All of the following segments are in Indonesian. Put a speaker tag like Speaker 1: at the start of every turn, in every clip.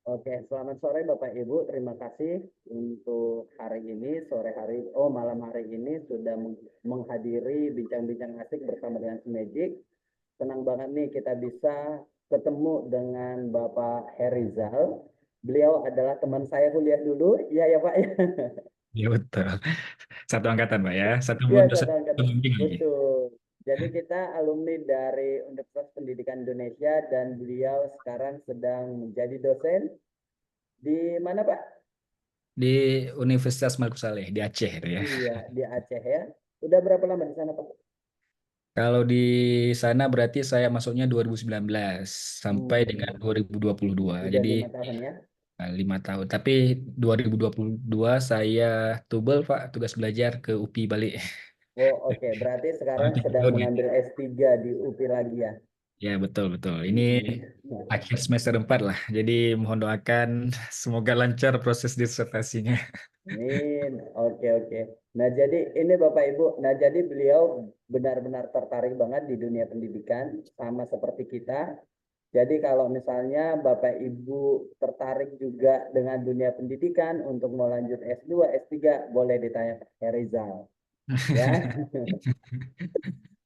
Speaker 1: Oke, selamat sore Bapak Ibu. Terima kasih untuk hari ini, malam hari ini sudah menghadiri bincang-bincang asik bersama dengan Magic. Senang banget nih kita bisa ketemu dengan Bapak Herizal. Beliau adalah teman saya kuliah dulu. Iya ya Pak ya.
Speaker 2: Ya betul. Satu angkatan, Pak ya. Satu
Speaker 1: Iya,
Speaker 2: modus,
Speaker 1: saya
Speaker 2: satu
Speaker 1: angkat.
Speaker 2: pembimbing lagi.
Speaker 1: Betul. Jadi kita alumni dari Universitas Pendidikan Indonesia dan beliau sekarang sedang menjadi dosen di mana Pak?
Speaker 2: Di Universitas Malik Saleh di Aceh itu ya.
Speaker 1: Iya, di Aceh ya. Udah berapa lama di sana, Pak?
Speaker 2: Kalau di sana berarti saya masuknya 2019 sampai dengan
Speaker 1: Hmm,
Speaker 2: 2022.
Speaker 1: udah
Speaker 2: Jadi
Speaker 1: 5 tahun ya.
Speaker 2: 5 tahun. Tapi 2022 saya tubel, Pak, tugas belajar ke UPI balik.
Speaker 1: Oh, oke. Berarti
Speaker 2: Oh,
Speaker 1: sekarang
Speaker 2: tiga
Speaker 1: sedang
Speaker 2: tahun ya.
Speaker 1: mengambil S3 di UPI lagi ya.
Speaker 2: Ya, betul betul. Ini
Speaker 1: Hmm.
Speaker 2: akhir semester 4 lah. Jadi mohon doakan semoga lancar proses disertasinya.
Speaker 1: Amin. Oke, oke. Nah, jadi ini Bapak Ibu. Nah, jadi beliau benar-benar tertarik banget di dunia pendidikan, sama seperti kita. Jadi kalau misalnya Bapak Ibu tertarik juga dengan dunia pendidikan untuk mau lanjut S2, S3, boleh ditanya ke Herizal. Ya.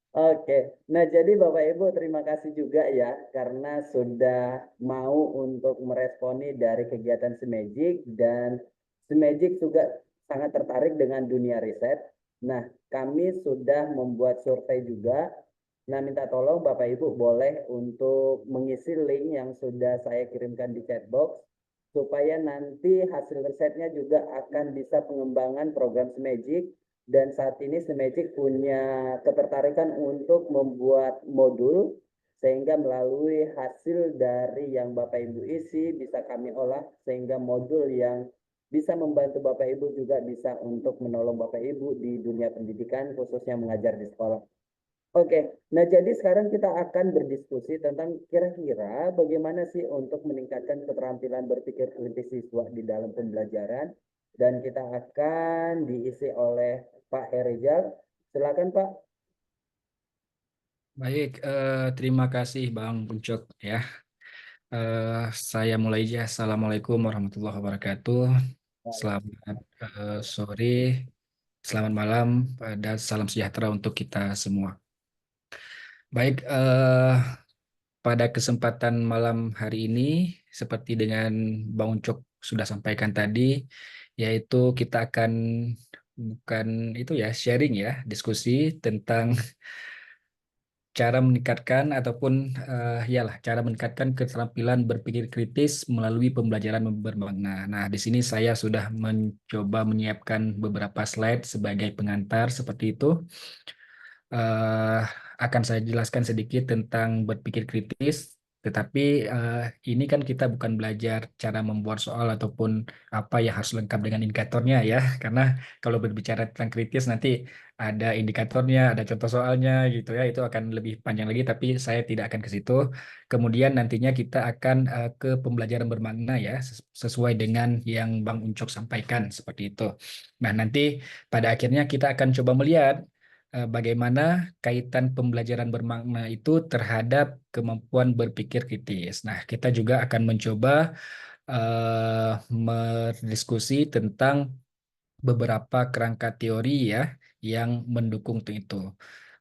Speaker 1: Oke, nah jadi Bapak Ibu terima kasih juga ya karena sudah mau untuk meresponi dari kegiatan Semejic dan Semejic juga sangat tertarik dengan dunia riset. Nah, kami sudah membuat survei juga. Nah, minta tolong Bapak Ibu boleh untuk mengisi link yang sudah saya kirimkan di chatbox supaya nanti hasil risetnya juga akan bisa pengembangan program Semejic dan saat ini Semagic punya ketertarikan untuk membuat modul sehingga melalui hasil dari yang Bapak Ibu isi bisa kami olah sehingga modul yang bisa membantu Bapak Ibu juga bisa untuk menolong Bapak Ibu di dunia pendidikan khususnya mengajar di sekolah. Oke, nah jadi sekarang kita akan berdiskusi tentang kira-kira bagaimana sih untuk meningkatkan keterampilan berpikir kritis siswa di dalam pembelajaran dan kita akan diisi oleh Pak Herizal. Silakan Pak.
Speaker 2: Baik, terima kasih Bang Puncok ya. Eh, saya mulai aja. Assalamualaikum warahmatullahi wabarakatuh. Selamat sore, selamat malam, dan salam sejahtera untuk kita semua. Baik, pada kesempatan malam hari ini, seperti dengan Bang Uncok sudah sampaikan tadi, yaitu kita akan bukan itu ya sharing ya, diskusi tentang cara meningkatkan ataupun yalah cara meningkatkan keterampilan berpikir kritis melalui pembelajaran bermakna. Nah, di sini saya sudah mencoba menyiapkan beberapa slide sebagai pengantar seperti itu. eh, akan saya jelaskan sedikit tentang berpikir kritis. Tetapi ini kan kita bukan belajar cara membuat soal ataupun apa yang harus lengkap dengan indikatornya ya. Karena kalau berbicara tentang kritis nanti ada indikatornya, ada contoh soalnya gitu ya. Itu akan lebih panjang lagi, tapi saya tidak akan ke situ. Kemudian nantinya kita akan ke pembelajaran bermakna ya, sesuai dengan yang Bang Uncok sampaikan seperti itu. Nah, nanti pada akhirnya kita akan coba melihat bagaimana kaitan pembelajaran bermakna itu terhadap kemampuan berpikir kritis. Nah, kita juga akan mencoba berdiskusi tentang beberapa kerangka teori ya yang mendukung itu.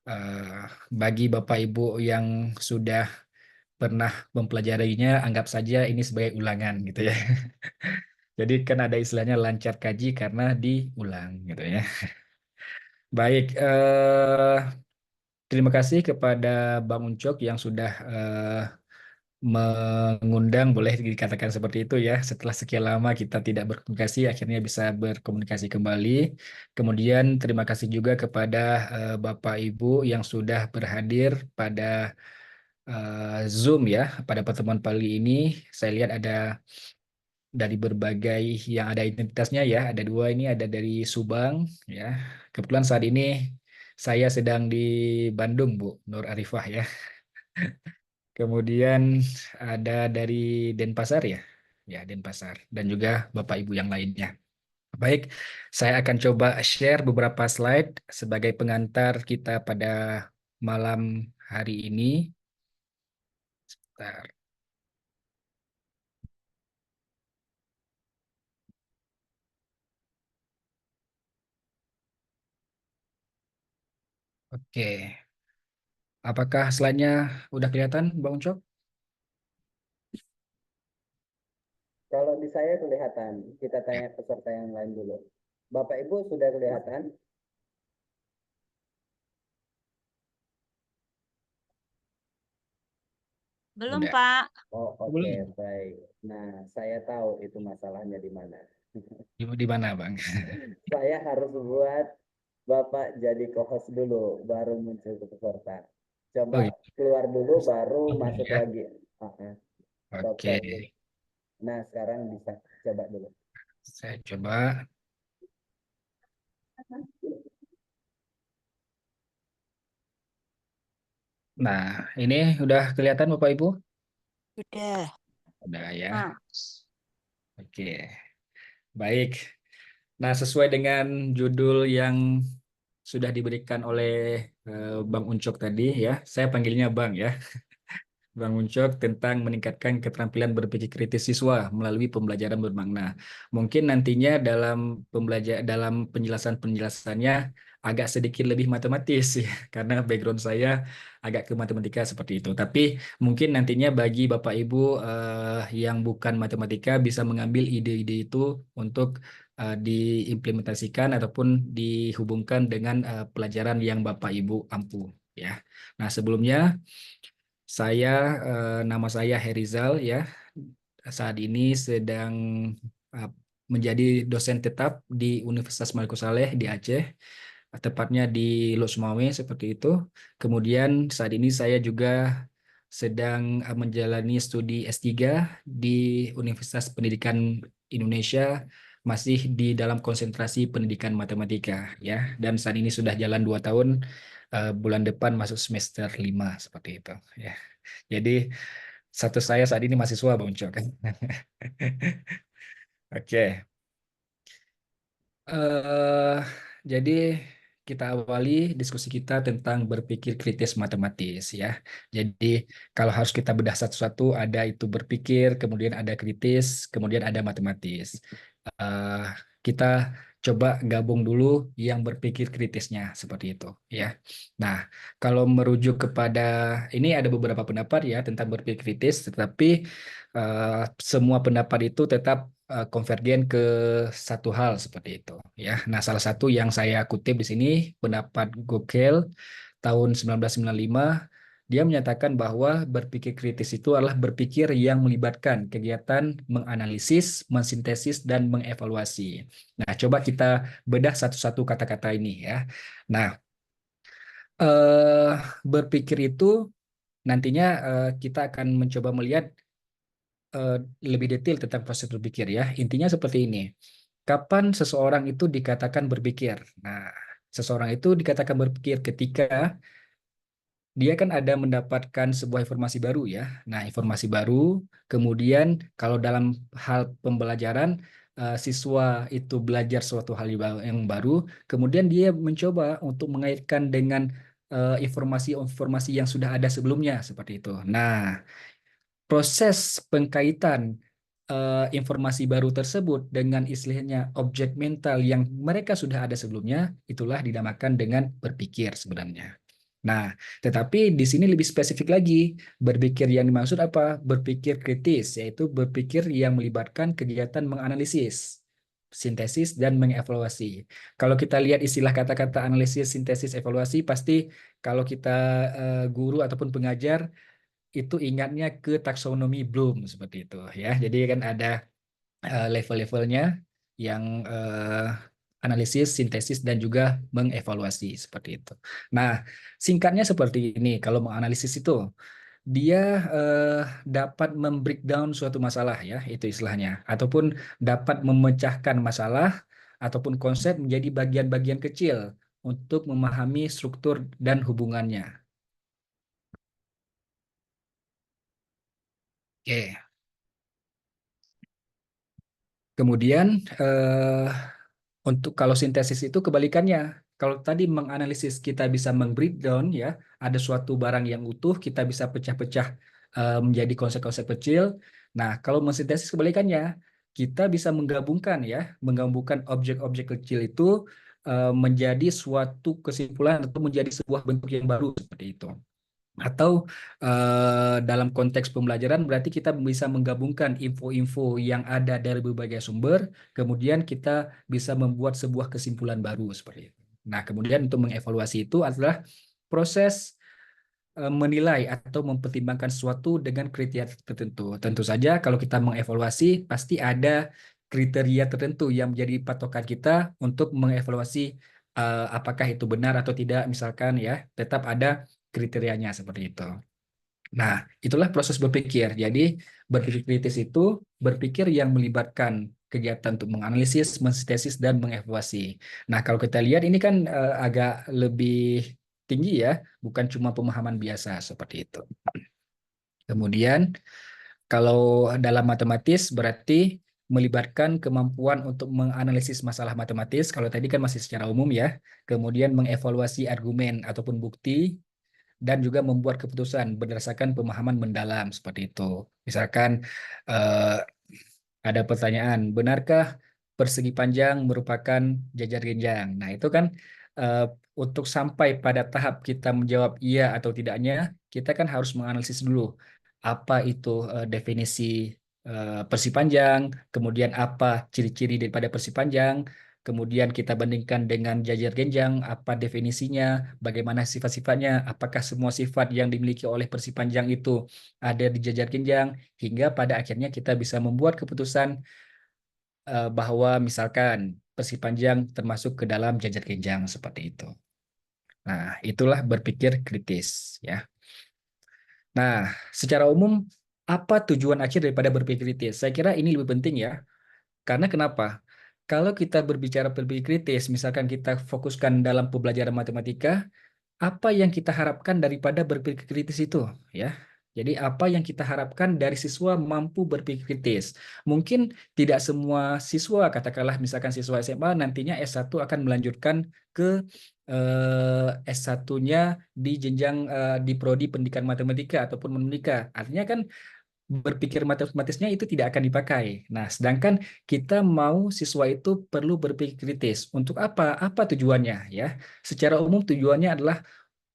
Speaker 2: Eh, Bagi Bapak Ibu yang sudah pernah mempelajarinya, anggap saja ini sebagai ulangan gitu ya. Jadi kan ada istilahnya lancar kaji karena diulang gitu ya. Baik, terima kasih kepada Bang Uncok yang sudah mengundang, boleh dikatakan seperti itu ya. Setelah sekian lama kita tidak berkomunikasi, akhirnya bisa berkomunikasi kembali. Kemudian terima kasih juga kepada Bapak Ibu yang sudah berhadir pada Zoom ya, pada pertemuan pagi ini. Saya lihat ada dari berbagai yang ada identitasnya ya. Ada dua ini, ada dari Subang ya. Kebetulan saat ini saya sedang di Bandung, Bu Nur Arifah ya. Kemudian ada dari Denpasar ya. Ya, Denpasar dan juga Bapak Ibu yang lainnya. Baik, saya akan coba share beberapa slide sebagai pengantar kita pada malam hari ini. Bentar. Oke. Apakah slide-nya udah kelihatan, Bang Ucok?
Speaker 1: Kalau di saya kelihatan, kita
Speaker 2: Ya,
Speaker 1: tanya peserta yang lain dulu. Bapak Ibu sudah kelihatan?
Speaker 3: Belum,
Speaker 2: udah.
Speaker 3: Pak.
Speaker 1: Oh, oke,
Speaker 2: Belum.
Speaker 1: baik. Nah, saya tahu itu masalahnya di mana.
Speaker 2: Di mana, Bang?
Speaker 1: Saya harus buat Bapak jadi co-host dulu, baru muncul ke peserta.
Speaker 2: Oh,
Speaker 1: Coba
Speaker 2: iya.
Speaker 1: keluar dulu, baru masuk
Speaker 2: Ya.
Speaker 1: lagi. Ah, ah, stop
Speaker 2: Oke.
Speaker 1: share dulu. Nah, sekarang bisa coba dulu.
Speaker 2: Saya coba. Nah, ini udah kelihatan Bapak Ibu?
Speaker 3: Udah.
Speaker 2: Udah ya.
Speaker 3: Nah,
Speaker 2: Oke. Baik. Nah, sesuai dengan judul yang sudah diberikan oleh Bang Uncok tadi ya, saya panggilnya Bang ya. Bang Uncok tentang meningkatkan keterampilan berpikir kritis siswa melalui pembelajaran bermakna. Mungkin nantinya dalam penjelasannya agak sedikit lebih matematis ya, karena background saya agak ke matematika seperti itu. Tapi mungkin nantinya bagi Bapak Ibu yang bukan matematika bisa mengambil ide-ide itu untuk diimplementasikan ataupun dihubungkan dengan pelajaran yang Bapak Ibu ampu ya. Nah, sebelumnya saya, nama saya Herizal ya. Saat ini sedang uh, menjadi dosen tetap di Universitas Malik Saleh di Aceh, tepatnya di Losmawe seperti itu. Kemudian saat ini saya juga sedang menjalani studi S3 di Universitas Pendidikan Indonesia, masih di dalam konsentrasi pendidikan matematika ya. Dan saat ini sudah jalan 2 tahun, bulan depan masuk semester 5 seperti itu ya. Jadi status saya saat ini mahasiswa, Bang Ucok. Oke. eh jadi kita awali diskusi kita tentang berpikir kritis matematis ya. Jadi kalau harus kita bedah satu-satu, ada itu berpikir, kemudian ada kritis, kemudian ada matematis. Eh kita coba gabung dulu yang berpikir kritisnya seperti itu ya. Nah, kalau merujuk kepada ini ada beberapa pendapat ya tentang berpikir kritis, tetapi eh, semua pendapat itu tetap konvergen ke satu hal seperti itu ya. Nah, salah satu yang saya kutip di sini pendapat Gokel tahun 1995, dia menyatakan bahwa berpikir kritis itu adalah berpikir yang melibatkan kegiatan menganalisis, mensintesis dan mengevaluasi. Nah, coba kita bedah satu-satu kata-kata ini ya. Nah, eh berpikir itu nantinya kita akan mencoba melihat eh, lebih detail tentang proses berpikir ya. Intinya seperti ini. Kapan seseorang itu dikatakan berpikir? Nah, seseorang itu dikatakan berpikir ketika dia kan ada mendapatkan sebuah informasi baru ya. Nah, informasi baru, kemudian kalau dalam hal pembelajaran, siswa itu belajar suatu hal yang baru, kemudian dia mencoba untuk mengaitkan dengan informasi-informasi yang sudah ada sebelumnya seperti itu. Nah, proses pengkaitan informasi baru tersebut dengan istilahnya objek mental yang mereka sudah ada sebelumnya, itulah dinamakan dengan berpikir sebenarnya. Nah, tetapi di sini lebih spesifik lagi. Berpikir yang dimaksud apa? Berpikir kritis, yaitu berpikir yang melibatkan kegiatan menganalisis, sintesis, dan mengevaluasi. Kalau kita lihat istilah kata-kata analisis, sintesis, evaluasi, pasti kalau kita guru ataupun pengajar itu ingatnya ke taksonomi Bloom seperti itu ya. Jadi kan ada level-levelnya yang analisis, sintesis dan juga mengevaluasi seperti itu. Nah, singkatnya seperti ini kalau menganalisis itu dia dapat membreakdown suatu masalah ya, itu istilahnya, ataupun dapat memecahkan masalah ataupun konsep menjadi bagian-bagian kecil untuk memahami struktur dan hubungannya. Oke. Kemudian untuk kalau sintesis itu kebalikannya. Kalau tadi menganalisis kita bisa meng-breakdown ya, ada suatu barang yang utuh kita bisa pecah-pecah menjadi konsep-konsep kecil. Nah, kalau mensintesis kebalikannya, kita bisa menggabungkan ya, menggabungkan objek-objek kecil itu menjadi suatu kesimpulan atau menjadi sebuah bentuk yang baru seperti itu. Atau dalam konteks pembelajaran berarti kita bisa menggabungkan info-info yang ada dari berbagai sumber, kemudian kita bisa membuat sebuah kesimpulan baru seperti itu. Nah, kemudian untuk mengevaluasi itu adalah proses menilai atau mempertimbangkan sesuatu dengan kriteria tertentu. Tentu saja kalau kita mengevaluasi pasti ada kriteria tertentu yang menjadi patokan kita untuk mengevaluasi apakah itu benar atau tidak, misalkan ya, tetap ada kriterianya seperti itu. Nah, itulah proses berpikir. Jadi, berpikir kritis itu berpikir yang melibatkan kegiatan untuk menganalisis, mensintesis, dan mengevaluasi. Nah, kalau kita lihat ini kan agak lebih tinggi ya, bukan cuma pemahaman biasa seperti itu. Kemudian, kalau dalam matematis berarti melibatkan kemampuan untuk menganalisis masalah matematis. Kalau tadi kan masih secara umum ya. Kemudian mengevaluasi argumen ataupun bukti dan juga membuat keputusan berdasarkan pemahaman mendalam seperti itu. Misalkan eh, ada pertanyaan, benarkah persegi panjang merupakan jajar genjang? Nah, itu kan eh, untuk sampai pada tahap kita menjawab iya atau tidaknya, kita kan harus menganalisis dulu apa itu definisi persi panjang, kemudian apa ciri-ciri daripada persi panjang, kemudian kita bandingkan dengan jajar genjang, apa definisinya, bagaimana sifat-sifatnya, apakah semua sifat yang dimiliki oleh persi panjang itu ada di jajar genjang, hingga pada akhirnya kita bisa membuat keputusan bahwa misalkan persi panjang termasuk ke dalam jajar genjang seperti itu. Nah, itulah berpikir kritis ya. Nah, secara umum apa tujuan akhir daripada berpikir kritis? Saya kira ini lebih penting ya. Karena kenapa? Kalau kita berbicara berpikir kritis, misalkan kita fokuskan dalam pembelajaran matematika, apa yang kita harapkan daripada berpikir kritis itu ya. Jadi apa yang kita harapkan dari siswa mampu berpikir kritis. Mungkin tidak semua siswa, katakanlah misalkan siswa SMA nantinya S1 akan melanjutkan ke S1-nya di jenjang di prodi pendidikan matematika ataupun menika. Artinya kan berpikir matematisnya itu tidak akan dipakai. Nah, sedangkan kita mau siswa itu perlu berpikir kritis. Untuk apa? Apa tujuannya ya? Secara umum tujuannya adalah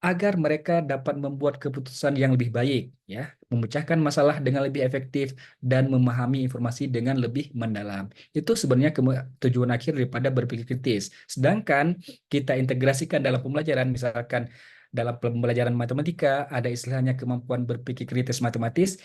Speaker 2: agar mereka dapat membuat keputusan yang lebih baik, ya, memecahkan masalah dengan lebih efektif dan memahami informasi dengan lebih mendalam. Itu sebenarnya tujuan akhir daripada berpikir kritis. Sedangkan kita integrasikan dalam pembelajaran, misalkan dalam pembelajaran matematika ada istilahnya kemampuan berpikir kritis matematis,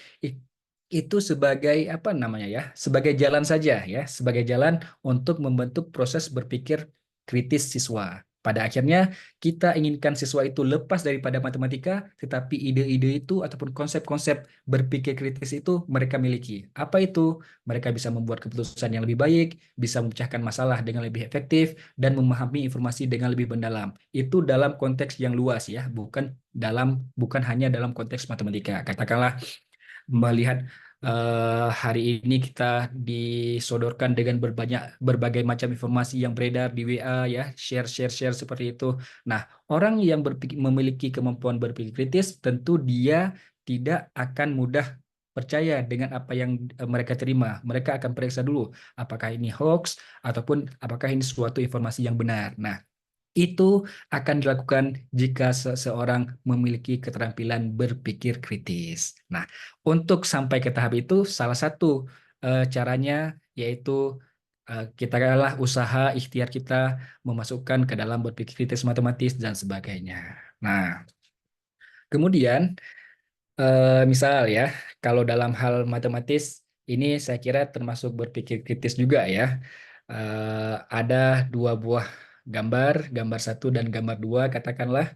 Speaker 2: itu sebagai apa namanya ya, sebagai jalan saja ya, sebagai jalan untuk membentuk proses berpikir kritis siswa. Pada akhirnya kita inginkan siswa itu lepas daripada matematika, tetapi ide-ide itu ataupun konsep-konsep berpikir kritis itu mereka miliki. Apa itu? Mereka bisa membuat keputusan yang lebih baik, bisa memecahkan masalah dengan lebih efektif, dan memahami informasi dengan lebih mendalam. Itu dalam konteks yang luas ya, bukan hanya dalam konteks matematika. Katakanlah melihat hari ini kita disodorkan dengan berbagai macam informasi yang beredar di WA ya, share seperti itu. Nah, orang yang memiliki kemampuan berpikir kritis tentu dia tidak akan mudah percaya dengan apa yang mereka terima. Mereka akan periksa dulu apakah ini hoax ataupun apakah ini suatu informasi yang benar. Nah, itu akan dilakukan jika seseorang memiliki keterampilan berpikir kritis. Nah, untuk sampai ke tahap itu, salah satu caranya yaitu kita adalah usaha ikhtiar kita memasukkan ke dalam berpikir kritis matematis dan sebagainya. Nah, kemudian misal ya, kalau dalam hal matematis ini saya kira termasuk berpikir kritis juga ya. Ada dua buah gambar, gambar satu dan gambar dua katakanlah.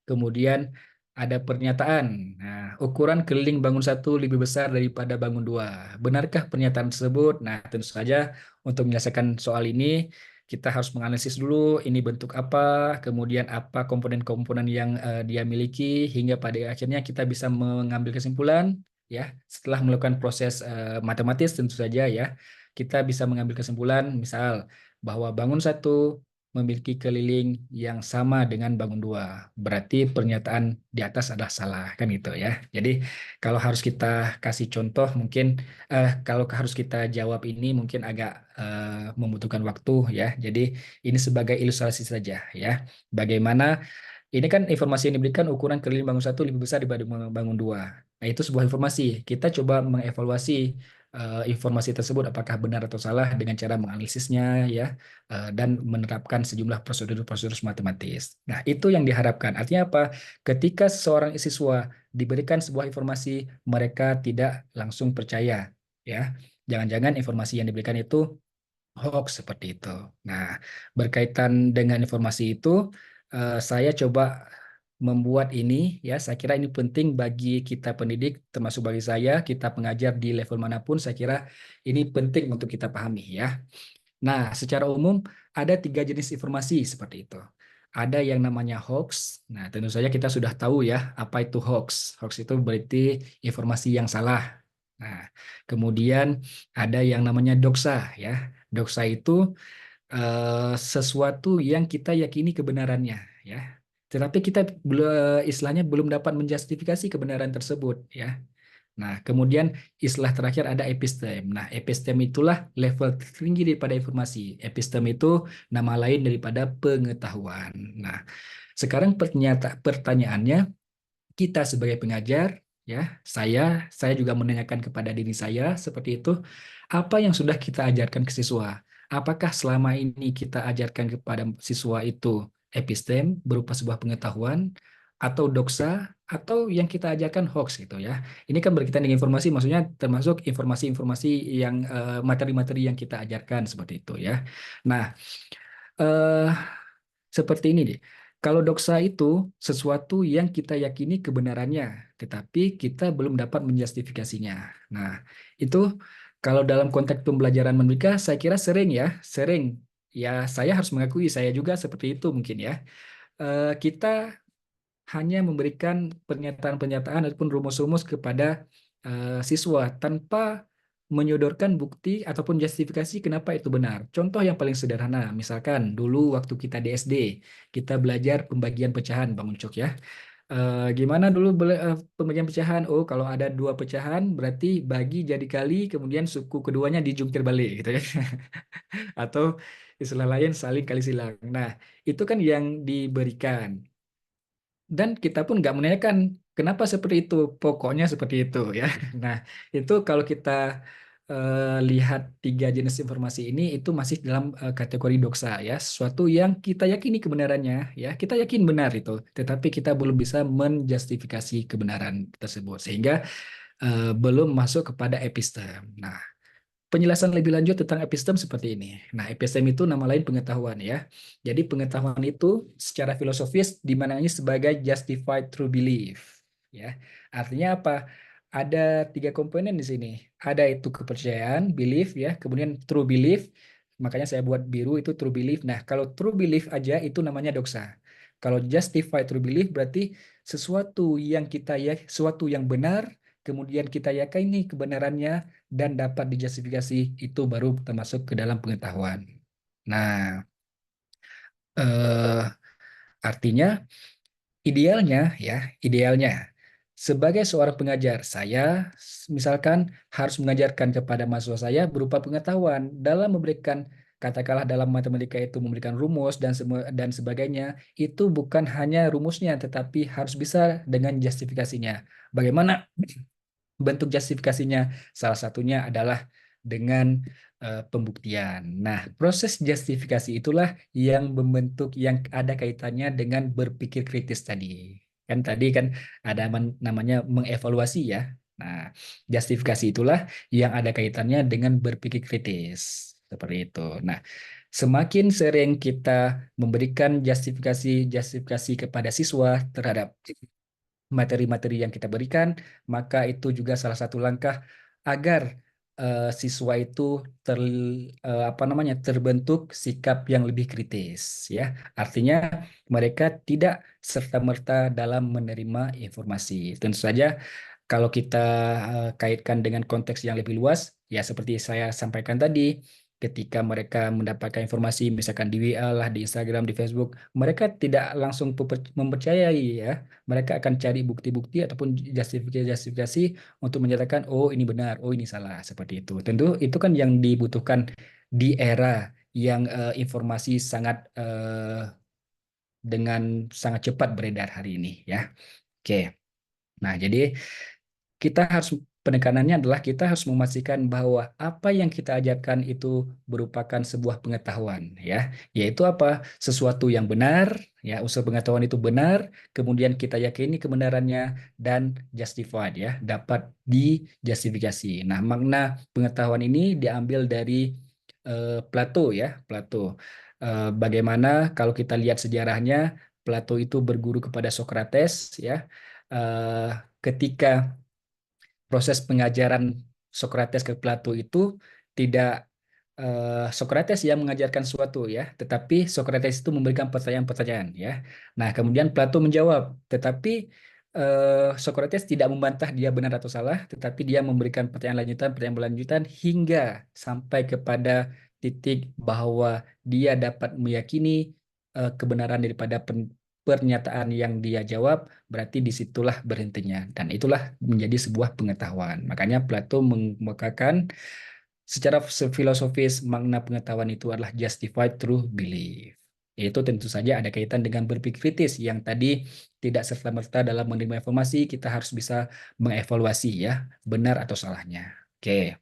Speaker 2: Kemudian ada pernyataan. Nah, ukuran keliling bangun satu lebih besar daripada bangun dua. Benarkah pernyataan tersebut? Nah, tentu saja untuk menyelesaikan soal ini kita harus menganalisis dulu ini bentuk apa, kemudian apa komponen-komponen yang dia miliki, hingga pada akhirnya kita bisa mengambil kesimpulan ya. Setelah melakukan proses matematis tentu saja ya, kita bisa mengambil kesimpulan misal bahwa bangun satu memiliki keliling yang sama dengan bangun 2. Berarti pernyataan di atas adalah salah, kan gitu ya. Jadi kalau harus kita kasih contoh mungkin kalau harus kita jawab ini mungkin agak membutuhkan waktu ya. Jadi ini sebagai ilustrasi saja ya. Bagaimana ini kan informasi yang diberikan ukuran keliling bangun 1 lebih besar dibanding bangun 2. Nah, itu sebuah informasi. Kita coba mengevaluasi informasi tersebut apakah benar atau salah dengan cara menganalisisnya ya dan menerapkan sejumlah prosedur-prosedur matematis. Nah, itu yang diharapkan. Artinya apa? Ketika seorang siswa diberikan sebuah informasi, mereka tidak langsung percaya ya. Jangan-jangan informasi yang diberikan itu hoax seperti itu. Nah, berkaitan dengan informasi itu, saya coba membuat ini ya. Saya kira ini penting bagi kita pendidik, termasuk bagi saya, kita pengajar di level manapun. Saya kira ini penting untuk kita pahami ya. Nah, secara umum ada 3 jenis informasi seperti itu. Ada yang namanya hoax. Nah, tentu saja kita sudah tahu ya apa itu hoax. Hoax itu berarti informasi yang salah. Nah, kemudian ada yang namanya doxa ya. Doxa itu sesuatu yang kita yakini kebenarannya ya. Tetapi kita istilahnya belum dapat menjustifikasi kebenaran tersebut ya. Nah, kemudian istilah terakhir ada episteme. Nah, episteme itulah level tertinggi daripada informasi. Episteme itu nama lain daripada pengetahuan. Nah, sekarang pertanyaannya, kita sebagai pengajar, ya, saya juga menanyakan kepada diri saya seperti itu, apa yang sudah kita ajarkan ke siswa? Apakah selama ini kita ajarkan kepada siswa itu epistem berupa sebuah pengetahuan atau doxa atau yang kita ajarkan hoax gitu ya. Ini kan berkaitan dengan informasi, maksudnya termasuk informasi-informasi yang materi-materi yang kita ajarkan seperti itu ya. Nah, eh, seperti ini deh. Kalau doxa itu sesuatu yang kita yakini kebenarannya, tetapi kita belum dapat menjustifikasinya. Nah, itu kalau dalam konteks pembelajaran mereka, saya kira sering ya, sering. Ya, saya harus mengakui saya juga seperti itu mungkin ya. Kita hanya memberikan pernyataan-pernyataan ataupun rumus-rumus kepada siswa tanpa menyodorkan bukti ataupun justifikasi kenapa itu benar. Contoh yang paling sederhana, misalkan dulu waktu kita di SD, kita belajar pembagian pecahan, Bang Ucok ya. Gimana dulu pembagian pecahan? Oh, kalau ada 2 pecahan, berarti bagi jadi kali, kemudian suku keduanya dijungkir balik gitu ya. Atau istilah lain saling kali silang. Nah, itu kan yang diberikan. Dan kita pun nggak menanyakan kenapa seperti itu, pokoknya seperti itu ya. Nah, itu kalau kita lihat 3 jenis informasi ini itu masih dalam kategori doxa ya, sesuatu yang kita yakini kebenarannya ya, kita yakin benar itu, tetapi kita belum bisa menjustifikasi kebenaran tersebut sehingga belum masuk kepada epistem. Nah, penjelasan lebih lanjut tentang epistem seperti ini. Nah, epistem itu nama lain pengetahuan ya. Jadi pengetahuan itu secara filosofis dimaknai sebagai justified true belief. Ya, artinya apa? Ada 3 komponen di sini. Ada itu kepercayaan, belief ya, kemudian true belief. Makanya saya buat biru itu true belief. Nah, kalau true belief aja itu namanya doxa. Kalau justified true belief berarti sesuatu yang sesuatu yang benar, kemudian kita yakini kebenarannya dan dapat dijustifikasi itu baru termasuk ke dalam pengetahuan. Nah, eh, artinya idealnya sebagai seorang pengajar, saya misalkan harus mengajarkan kepada mahasiswa saya berupa pengetahuan dalam memberikan katakanlah dalam matematika itu memberikan rumus dan sebagainya, itu bukan hanya rumusnya tetapi harus bisa dengan justifikasinya. Bagaimana bentuk justifikasinya? Salah satunya adalah dengan pembuktian. Nah, proses justifikasi itulah yang membentuk yang ada kaitannya dengan berpikir kritis tadi. Kan tadi kan ada namanya mengevaluasi ya. Nah, justifikasi itulah yang ada kaitannya dengan berpikir kritis. Seperti itu. Nah, semakin sering kita memberikan justifikasi kepada siswa terhadap materi-materi yang kita berikan, maka itu juga salah satu langkah agar siswa itu terbentuk sikap yang lebih kritis ya. Artinya mereka tidak serta-merta dalam menerima informasi. Tentu saja kalau kita kaitkan dengan konteks yang lebih luas, ya seperti saya sampaikan tadi, ketika mereka mendapatkan informasi misalkan di WA lah, di Instagram, di Facebook, mereka tidak langsung mempercayai ya. Mereka akan cari bukti-bukti ataupun justifikasi-justifikasi untuk menyatakan oh ini benar, oh ini salah seperti itu. Tentu itu kan yang dibutuhkan di era yang informasi sangat dengan sangat cepat beredar hari ini ya. Oke. Nah, jadi kita harus penekanannya adalah kita harus memastikan bahwa apa yang kita ajarkan itu merupakan sebuah pengetahuan ya, yaitu apa? Sesuatu yang benar ya, unsur pengetahuan itu benar, kemudian kita yakini kebenarannya dan justified ya, dapat dijustifikasi. Nah, makna pengetahuan ini diambil dari Plato ya, Plato. Bagaimana kalau kita lihat sejarahnya, Plato itu berguru kepada Socrates ya. Ketika proses pengajaran Socrates ke Plato itu tidak Socrates yang mengajarkan sesuatu ya, tetapi Socrates itu memberikan pertanyaan-pertanyaan ya. Nah, kemudian Plato menjawab, tetapi Socrates tidak membantah dia benar atau salah, tetapi dia memberikan pertanyaan berlanjutan hingga sampai kepada titik bahwa dia dapat meyakini kebenaran daripada pernyataan yang dia jawab, berarti disitulah berhentinya. Dan itulah menjadi sebuah pengetahuan. Makanya Plato mengemukakan secara filosofis makna pengetahuan itu adalah justified through belief. Itu tentu saja ada kaitan dengan berpikir kritis yang tadi tidak serta-merta dalam menerima informasi, kita harus bisa mengevaluasi ya, benar atau salahnya. Oke.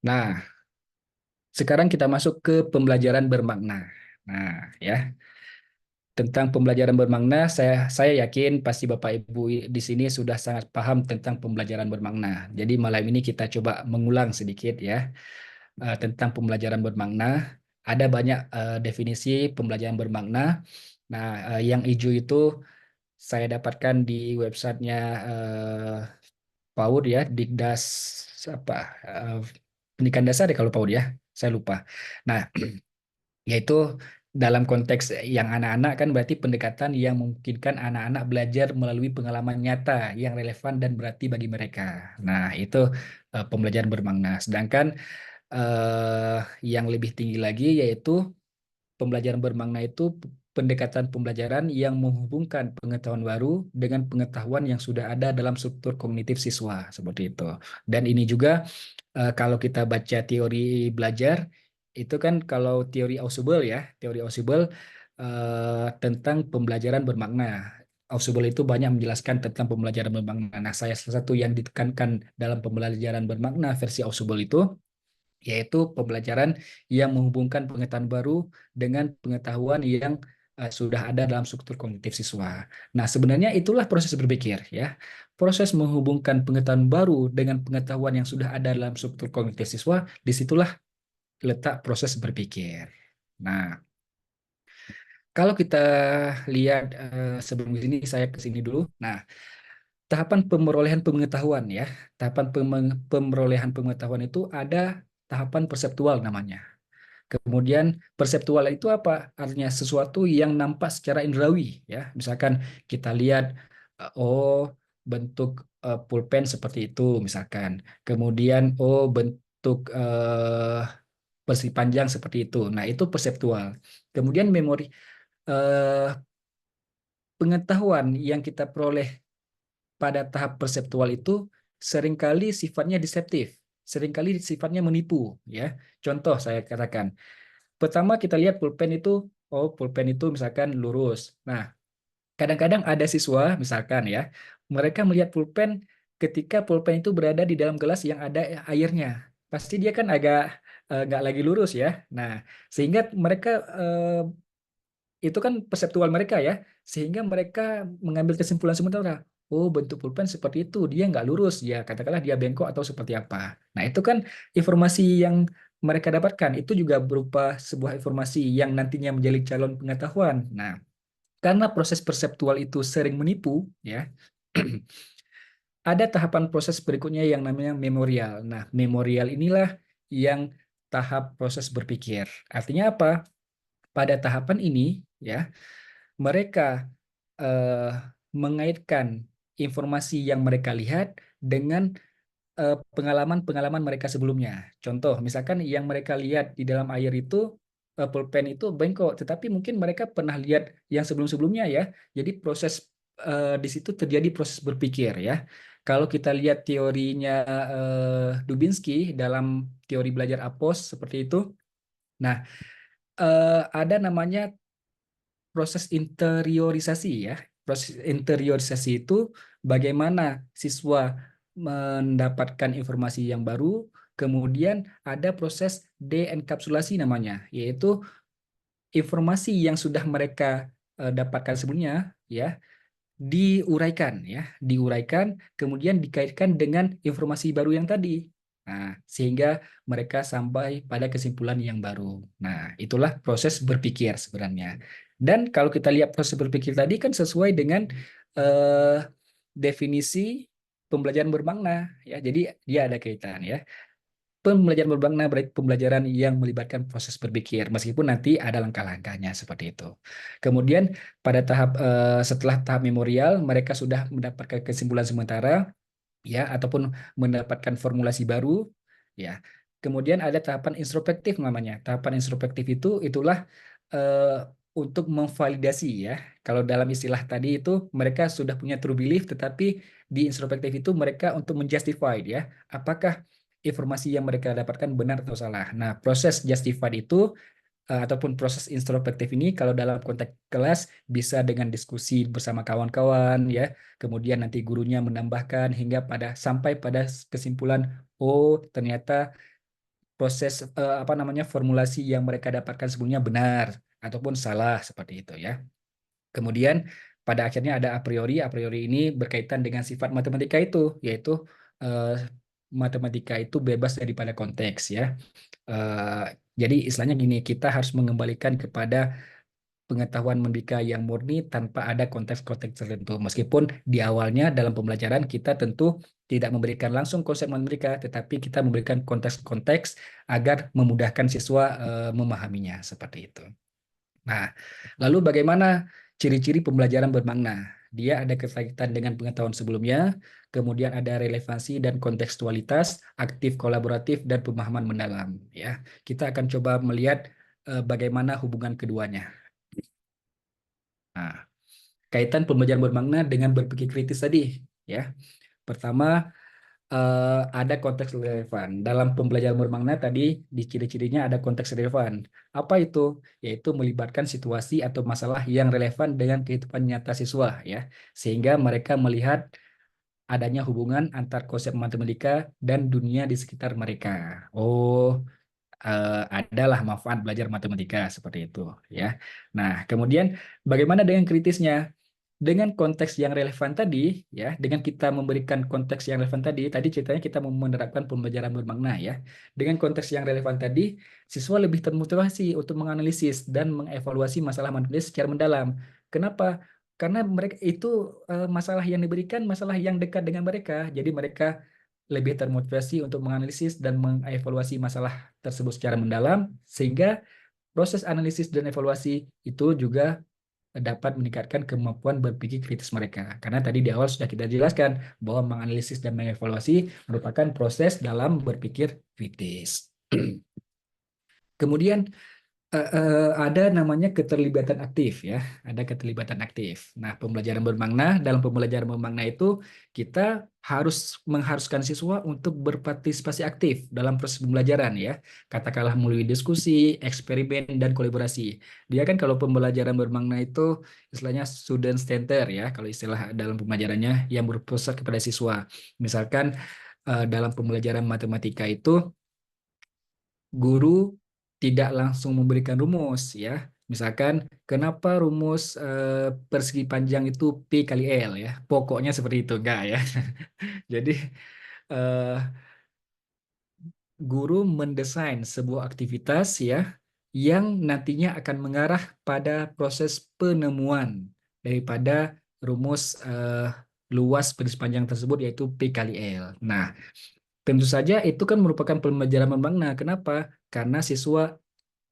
Speaker 2: Nah, sekarang kita masuk ke pembelajaran bermakna. Nah, ya. Tentang pembelajaran bermakna, saya yakin pasti Bapak Ibu di sini sudah sangat paham tentang pembelajaran bermakna. Jadi malam ini kita coba mengulang sedikit ya tentang pembelajaran bermakna. Ada banyak definisi pembelajaran bermakna. Nah, yang hijau itu saya dapatkan di websitenya PAUD ya, Dikdas apa pendidikan dasar ya kalau PAUD ya, saya lupa. Nah, yaitu dalam konteks yang anak-anak kan berarti pendekatan yang memungkinkan anak-anak belajar melalui pengalaman nyata yang relevan dan berarti bagi mereka. Nah, itu pembelajaran bermakna. Sedangkan yang lebih tinggi lagi yaitu pembelajaran bermakna itu pendekatan pembelajaran yang menghubungkan pengetahuan baru dengan pengetahuan yang sudah ada dalam struktur kognitif siswa, seperti itu. Dan ini juga kalau kita baca teori belajar, itu kan kalau teori Ausubel ya, teori Ausubel tentang pembelajaran bermakna. Ausubel itu banyak menjelaskan tentang pembelajaran bermakna. Nah, saya salah satu yang ditekankan dalam pembelajaran bermakna versi Ausubel itu yaitu pembelajaran yang menghubungkan pengetahuan baru dengan pengetahuan yang sudah ada dalam struktur kognitif siswa. Nah, sebenarnya itulah proses berpikir ya. Proses menghubungkan pengetahuan baru dengan pengetahuan yang sudah ada dalam struktur kognitif siswa, disitulah letak proses berpikir. Nah, kalau kita lihat sebelum ini saya ke sini dulu. Nah, tahapan pemerolehan pengetahuan ya. Tahapan pemerolehan pengetahuan itu ada tahapan perseptual namanya. Kemudian perseptual itu apa? Artinya sesuatu yang nampak secara indrawi ya. Misalkan kita lihat oh bentuk pulpen seperti itu misalkan. Kemudian oh bentuk persegi panjang seperti itu. Nah, itu perseptual. Kemudian memori eh, pengetahuan yang kita peroleh pada tahap perseptual itu seringkali sifatnya deceptif, seringkali sifatnya menipu ya. Contoh saya katakan pertama kita lihat pulpen itu, oh pulpen itu misalkan lurus. Nah, kadang-kadang ada siswa misalkan ya, mereka melihat pulpen ketika pulpen itu berada di dalam gelas yang ada airnya. Pasti dia kan agak nggak lagi lurus ya. Nah, sehingga mereka itu kan perseptual mereka ya, sehingga mereka mengambil kesimpulan sementara. Oh, bentuk pulpen seperti itu, dia nggak lurus, ya katakanlah dia bengkok atau seperti apa. Nah, itu kan informasi yang mereka dapatkan, itu juga berupa sebuah informasi yang nantinya menjadi calon pengetahuan. Nah, karena proses perseptual itu sering menipu, ya, ada tahapan proses berikutnya yang namanya memorial. Nah, memorial inilah yang tahap proses berpikir. Artinya apa? Pada tahapan ini, ya, mereka eh, mengaitkan informasi yang mereka lihat dengan pengalaman-pengalaman mereka sebelumnya. Contoh, misalkan yang mereka lihat di dalam air itu pulpen itu bengkok, tetapi mungkin mereka pernah lihat yang sebelum-sebelumnya ya. Jadi proses di situ terjadi proses berpikir ya. Kalau kita lihat teorinya Dubinsky dalam teori belajar APOS seperti itu. Nah, ada namanya proses interiorisasi ya. Proses interiorisasi itu bagaimana siswa mendapatkan informasi yang baru, kemudian ada proses deenkapsulasi namanya, yaitu informasi yang sudah mereka dapatkan sebelumnya ya diuraikan, kemudian dikaitkan dengan informasi baru yang tadi. Nah, sehingga mereka sampai pada kesimpulan yang baru. Nah, itulah proses berpikir sebenarnya. Dan kalau kita lihat proses berpikir tadi kan sesuai dengan eh, definisi pembelajaran bermakna ya. Jadi dia ada kaitan ya. Pembelajaran bermakna berarti pembelajaran yang melibatkan proses berpikir, meskipun nanti ada langkah-langkahnya seperti itu. Kemudian pada setelah tahap memorial, mereka sudah mendapatkan kesimpulan sementara, ya, ataupun mendapatkan formulasi baru, ya. Kemudian ada tahapan introspektif namanya. Tahapan introspektif itulah eh, untuk memvalidasi ya. Kalau dalam istilah tadi itu mereka sudah punya true belief, tetapi di introspektif itu mereka untuk menjustify ya, apakah informasi yang mereka dapatkan benar atau salah. Nah, proses justified itu ataupun proses introspektif ini kalau dalam konteks kelas bisa dengan diskusi bersama kawan-kawan ya. Kemudian nanti gurunya menambahkan hingga sampai pada kesimpulan, oh ternyata proses apa namanya formulasi yang mereka dapatkan sebelumnya benar ataupun salah seperti itu ya. Kemudian pada akhirnya ada a priori. A priori ini berkaitan dengan sifat matematika itu, yaitu eh, matematika itu bebas daripada konteks ya. Eh, jadi istilahnya gini, kita harus mengembalikan kepada pengetahuan matematika yang murni tanpa ada konteks-konteks tertentu. Meskipun di awalnya dalam pembelajaran kita tentu tidak memberikan langsung konsep matematika, tetapi kita memberikan konteks-konteks agar memudahkan siswa memahaminya seperti itu. Nah, lalu bagaimana ciri-ciri pembelajaran bermakna? Dia ada kaitan dengan pengetahuan sebelumnya, kemudian ada relevansi dan kontekstualitas, aktif kolaboratif, dan pemahaman mendalam. Ya, kita akan coba melihat bagaimana hubungan keduanya. Nah, kaitan pembelajaran bermakna dengan berpikir kritis tadi, ya. Pertama, ada konteks relevan. Dalam pembelajaran bermakna tadi, di ciri-cirinya ada konteks relevan. Apa itu? Yaitu melibatkan situasi atau masalah yang relevan dengan kehidupan nyata siswa, ya. Sehingga mereka melihat adanya hubungan antar konsep matematika dan dunia di sekitar mereka. Oh, adalah manfaat belajar matematika seperti itu, ya. Nah, kemudian bagaimana dengan kritisnya? Dengan konteks yang relevan tadi, ya, dengan kita memberikan konteks yang relevan tadi ceritanya kita mau menerapkan pembelajaran bermakna, ya. Dengan konteks yang relevan tadi, siswa lebih termotivasi untuk menganalisis dan mengevaluasi masalah matematis secara mendalam. Kenapa? Karena mereka itu masalah yang diberikan masalah yang dekat dengan mereka, jadi mereka lebih termotivasi untuk menganalisis dan mengevaluasi masalah tersebut secara mendalam, sehingga proses analisis dan evaluasi itu juga dapat meningkatkan kemampuan berpikir kritis mereka. Karena tadi di awal sudah kita jelaskan bahwa menganalisis dan mengevaluasi merupakan proses dalam berpikir kritis. Kemudian ada namanya keterlibatan aktif ya, ada keterlibatan aktif. Nah, pembelajaran bermakna, dalam pembelajaran bermakna itu kita harus mengharuskan siswa untuk berpartisipasi aktif dalam proses pembelajaran ya. Katakanlah melalui diskusi, eksperimen dan kolaborasi. Dia kan kalau pembelajaran bermakna itu istilahnya student center ya, kalau istilah dalam pembelajarannya yang berpusat kepada siswa. Misalkan dalam pembelajaran matematika itu guru tidak langsung memberikan rumus ya. Misalkan kenapa rumus persegi panjang itu P kali L ya. Pokoknya seperti itu enggak ya. Jadi eh, guru mendesain sebuah aktivitas ya yang nantinya akan mengarah pada proses penemuan daripada rumus luas persegi panjang tersebut yaitu P kali L. Nah, tentu saja itu kan merupakan pembelajaran bermakna. Kenapa? Karena siswa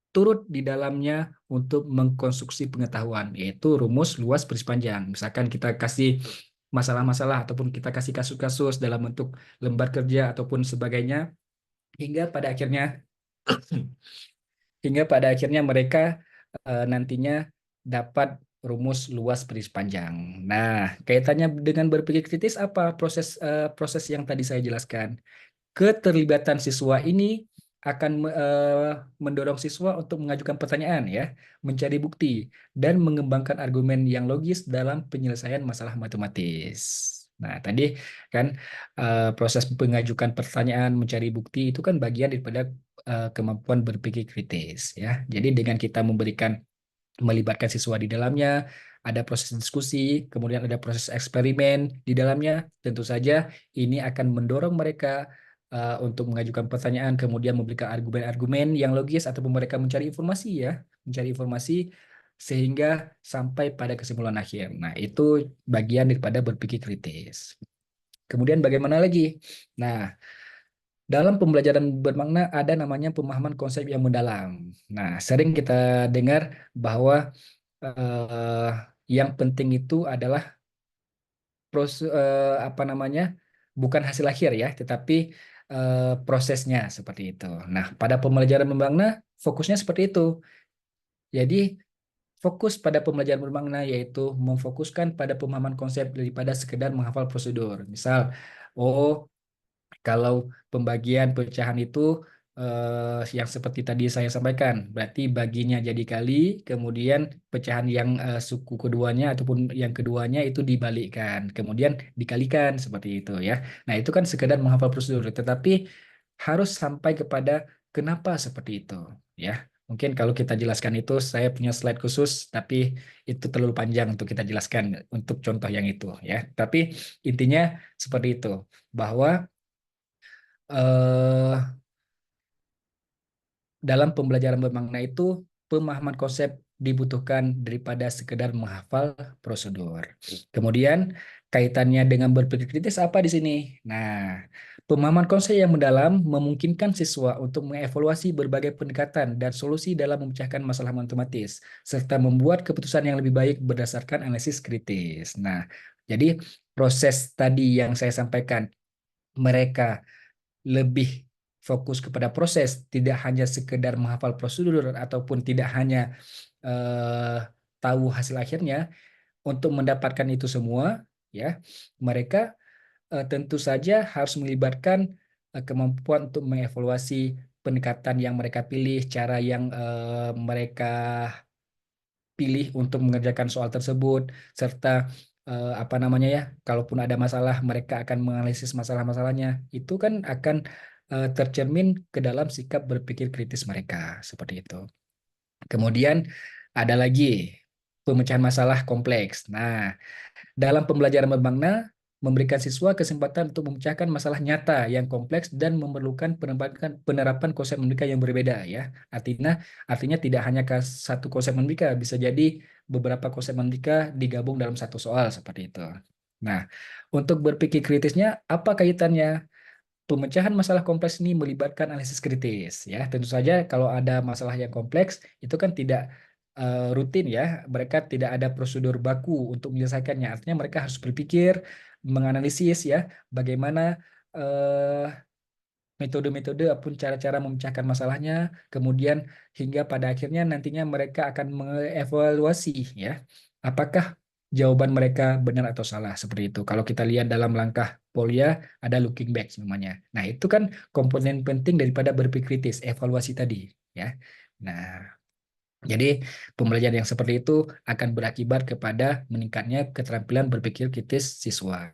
Speaker 2: turut di dalamnya untuk mengkonstruksi pengetahuan, yaitu rumus luas persegi panjang. Misalkan kita kasih masalah-masalah ataupun kita kasih kasus-kasus dalam bentuk lembar kerja ataupun sebagainya hingga pada akhirnya mereka nantinya dapat rumus luas peris panjang. Nah, kaitannya dengan berpikir kritis apa proses yang tadi saya jelaskan? Keterlibatan siswa ini akan mendorong siswa untuk mengajukan pertanyaan ya, mencari bukti dan mengembangkan argumen yang logis dalam penyelesaian masalah matematis. Nah, tadi kan proses mengajukan pertanyaan, mencari bukti itu kan bagian daripada kemampuan berpikir kritis ya. Jadi dengan kita melibatkan siswa di dalamnya, ada proses diskusi, kemudian ada proses eksperimen di dalamnya. Tentu saja ini akan mendorong mereka untuk mengajukan pertanyaan, kemudian memberikan argumen-argumen yang logis ataupun mereka mencari informasi ya, mencari informasi sehingga sampai pada kesimpulan akhir. Nah, itu bagian daripada berpikir kritis. Kemudian bagaimana lagi? Nah, dalam pembelajaran bermakna ada namanya pemahaman konsep yang mendalam. Nah, sering kita dengar bahwa eh, yang penting itu adalah apa namanya, bukan hasil akhir ya, tetapi prosesnya seperti itu. Nah, pada pembelajaran bermakna fokusnya seperti itu. Jadi fokus pada pembelajaran bermakna yaitu memfokuskan pada pemahaman konsep daripada sekedar menghafal prosedur. Misal, oh, kalau pembagian pecahan itu yang seperti tadi saya sampaikan, berarti baginya jadi kali, kemudian pecahan yang suku keduanya ataupun yang keduanya itu dibalikkan, kemudian dikalikan seperti itu ya. Nah, itu kan sekedar menghafal prosedur, tetapi harus sampai kepada kenapa seperti itu ya. Mungkin kalau kita jelaskan itu, saya punya slide khusus, tapi itu terlalu panjang untuk kita jelaskan untuk contoh yang itu ya. Tapi intinya seperti itu, bahwa eh, dalam pembelajaran bermakna itu pemahaman konsep dibutuhkan daripada sekedar menghafal prosedur. Kemudian kaitannya dengan berpikir kritis apa di sini? Nah, pemahaman konsep yang mendalam memungkinkan siswa untuk mengevaluasi berbagai pendekatan dan solusi dalam memecahkan masalah matematis serta membuat keputusan yang lebih baik berdasarkan analisis kritis. Nah, jadi proses tadi yang saya sampaikan, mereka lebih fokus kepada proses, tidak hanya sekedar menghafal prosedur ataupun tidak hanya eh, tahu hasil akhirnya. Untuk mendapatkan itu semua, ya, mereka tentu saja harus melibatkan kemampuan untuk mengevaluasi pendekatan yang mereka pilih, cara yang mereka pilih untuk mengerjakan soal tersebut, serta apa namanya ya, kalaupun ada masalah, mereka akan menganalisis masalah-masalahnya. Itu kan akan tercermin ke dalam sikap berpikir kritis mereka, seperti itu. Kemudian ada lagi pemecahan masalah kompleks. Nah, dalam pembelajaran bermakna, memberikan siswa kesempatan untuk memecahkan masalah nyata yang kompleks dan memerlukan penerapan konsep matematika yang berbeda ya. Artinya tidak hanya satu konsep matematika, bisa jadi beberapa konsep matematika digabung dalam satu soal seperti itu. Nah, untuk berpikir kritisnya apa kaitannya? Pemecahan masalah kompleks ini melibatkan analisis kritis ya. Tentu saja kalau ada masalah yang kompleks itu kan tidak rutin ya. Mereka tidak ada prosedur baku untuk menyelesaikannya. Artinya mereka harus berpikir, menganalisis ya bagaimana metode-metode ataupun cara-cara memecahkan masalahnya, kemudian hingga pada akhirnya nantinya mereka akan mengevaluasi ya, apakah jawaban mereka benar atau salah seperti itu. Kalau kita lihat dalam langkah Polya ada looking back namanya. Nah, itu kan komponen penting daripada berpikir kritis, evaluasi tadi ya. Nah, jadi pembelajaran yang seperti itu akan berakibat kepada meningkatnya keterampilan berpikir kritis siswa.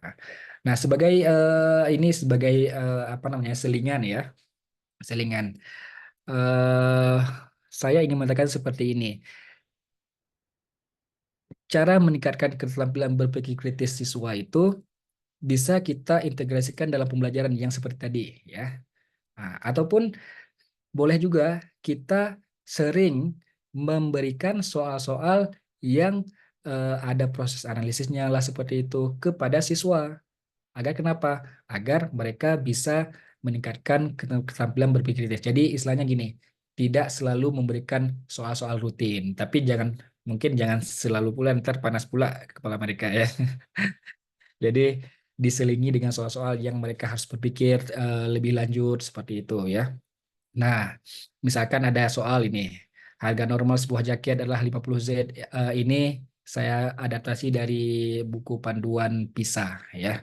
Speaker 2: Nah, ini sebagai apa namanya, selingan ya, selingan. eh saya ingin mengatakan seperti ini. Cara meningkatkan keterampilan berpikir kritis siswa itu bisa kita integrasikan dalam pembelajaran yang seperti tadi ya. Nah, ataupun boleh juga kita sering memberikan soal-soal yang ada proses analisisnya lah seperti itu kepada siswa. Agar kenapa? Agar mereka bisa meningkatkan keterampilan berpikir kritis. Jadi istilahnya gini, tidak selalu memberikan soal-soal rutin, tapi mungkin jangan selalu pula ntar panas pula kepala mereka ya. Jadi diselingi dengan soal-soal yang mereka harus berpikir lebih lanjut seperti itu ya. Nah, misalkan ada soal ini, harga normal sebuah jaket adalah 50 Z. Ini saya adaptasi dari buku panduan PISA ya.